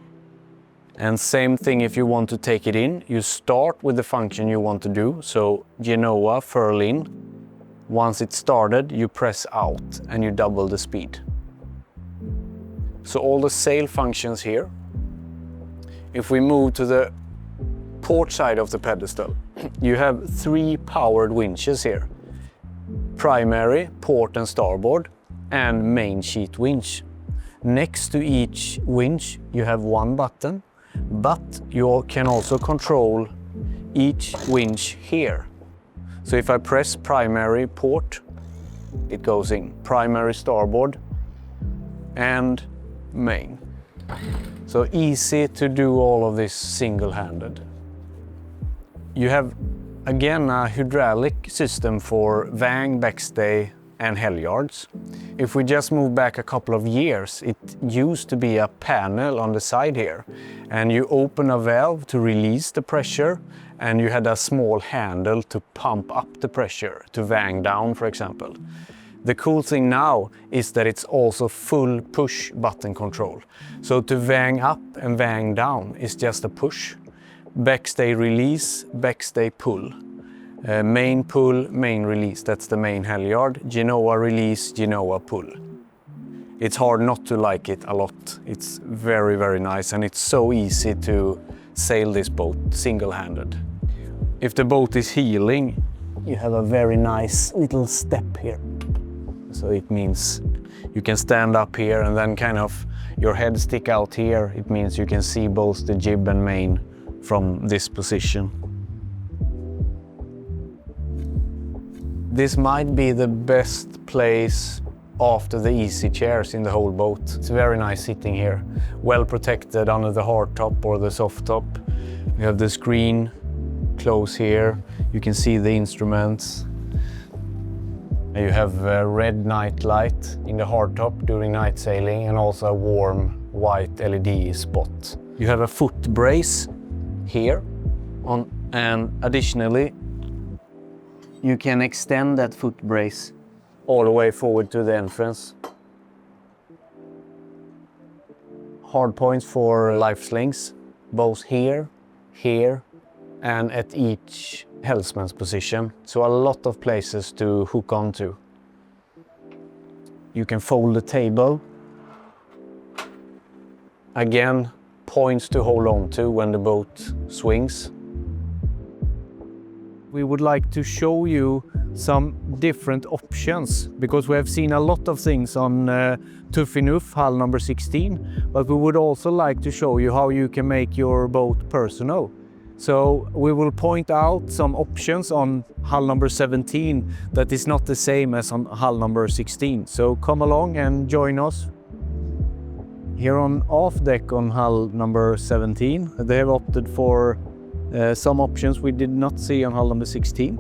Speaker 2: And same thing if you want to take it in, you start with the function you want to do. So Genoa furl in. Once it's started, you press out and you double the speed. So all the sail functions here. If we move to the port side of the pedestal, you have 3 powered winches here. Primary, port and starboard, and main sheet winch. Next to each winch you have 1 button, but you can also control each winch here. So if I press primary port, it goes in. Primary starboard and main. So easy to do all of this single-handed. You have again a hydraulic system for vang, backstay and halyards. If we just move back a couple of years, it used to be a panel on the side here, and you open a valve to release the pressure, and you had a small handle to pump up the pressure, to vang down, for example. The cool thing now is that it's also full push button control. So to vang up and vang down is just a push. Backstay release, backstay pull. Main pull, main release, that's the main halyard. Genoa release, Genoa pull. It's hard not to like it a lot. It's very, very nice, and it's so easy to sail this boat single-handed. If the boat is heeling, you have a very nice little step here. So it means you can stand up here and then kind of your head stick out here. It means you can see both the jib and main from this position. This might be the best place after the easy chairs in the whole boat. It's very nice sitting here, well protected under the hardtop or the soft top. You have the screen close here. You can see the instruments. You have a red night light in the hardtop during night sailing, and also a warm white LED spot. You have a foot brace here and additionally you can extend that foot brace all the way forward to the entrance. Hard points for life slings, both here, here, and at each helmsman's position. So a lot of places to hook onto. You can fold the table. Again, points to hold on to when the boat swings. We would like to show you some different options, because we have seen a lot of things on Tough Enough hull number 16, but we would also like to show you how you can make your boat personal. So we will point out some options on hull number 17 that is not the same as on hull number 16. So come along and join us. Here on off deck on hull number 17, they have opted for some options we did not see on hull number 16.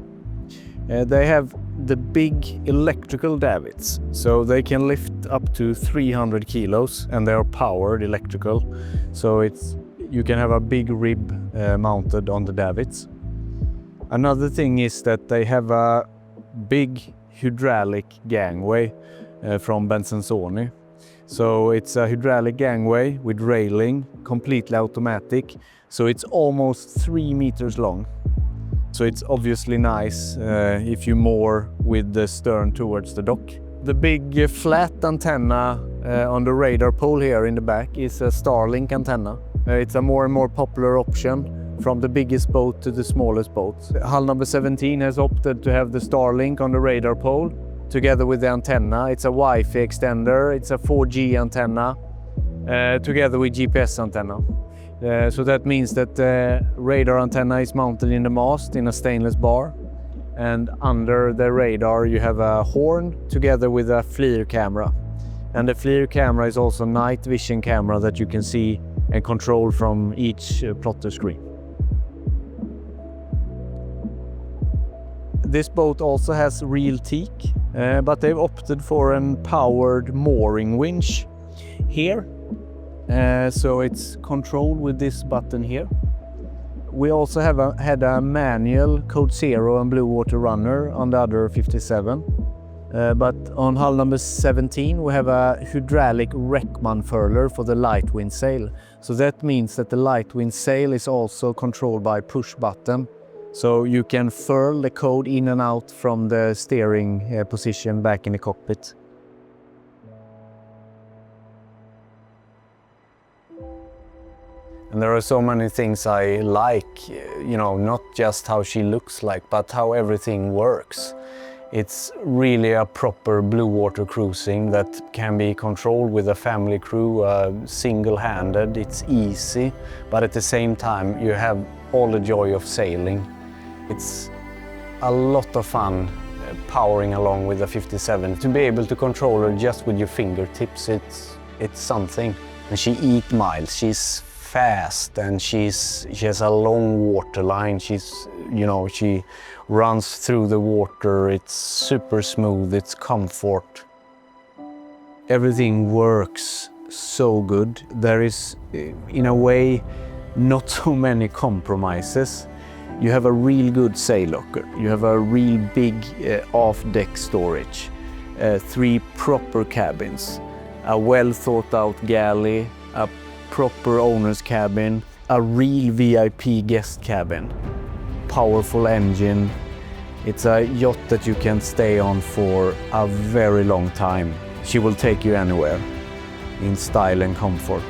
Speaker 2: They have the big electrical davits, so they can lift up to 300 kilos and they are powered electrical. So you can have a big rib mounted on the davits. Another thing is that they have a big hydraulic gangway from Bensonsoni. So it's a hydraulic gangway with railing, completely automatic. So it's almost 3 meters long. So it's obviously nice if you moor with the stern towards the dock. The big flat antenna on the radar pole here in the back is a Starlink antenna. It's a more and more popular option from the biggest boat to the smallest boat. Hull number 17 has opted to have the Starlink on the radar pole together with the antenna. It's a Wi-Fi extender, it's a 4G antenna together with GPS antenna. So that means that the radar antenna is mounted in the mast in a stainless bar, and under the radar you have a horn together with a FLIR camera. And the FLIR camera is also a night vision camera that you can see and control from each plotter screen. This boat also has real teak, but they've opted for a powered mooring winch here. So it's controlled with this button here. We also had a manual Code Zero and Bluewater runner on the other 57. But on hull number 17 we have a hydraulic Reckman furler for the light wind sail. So that means that the light wind sail is also controlled by push button. So you can furl the code in and out from the steering position back in the cockpit. And there are so many things I like, you know, not just how she looks like, but how everything works. It's really a proper Bluewater cruising that can be controlled with a family crew, single-handed. It's easy, but at the same time you have all the joy of sailing. It's a lot of fun powering along with a 57. To be able to control her just with your fingertips, it's something. And she eats miles. She's fast and she has a long water line. She runs through the water. It's super smooth. It's comfort. Everything works so good. There is, in a way, not so many compromises. You have a real good sail locker. You have a real big off-deck storage. 3 proper cabins. A well thought out galley. A proper owner's cabin, a real VIP guest cabin, powerful engine. It's a yacht that you can stay on for a very long time. She will take you anywhere in style and comfort.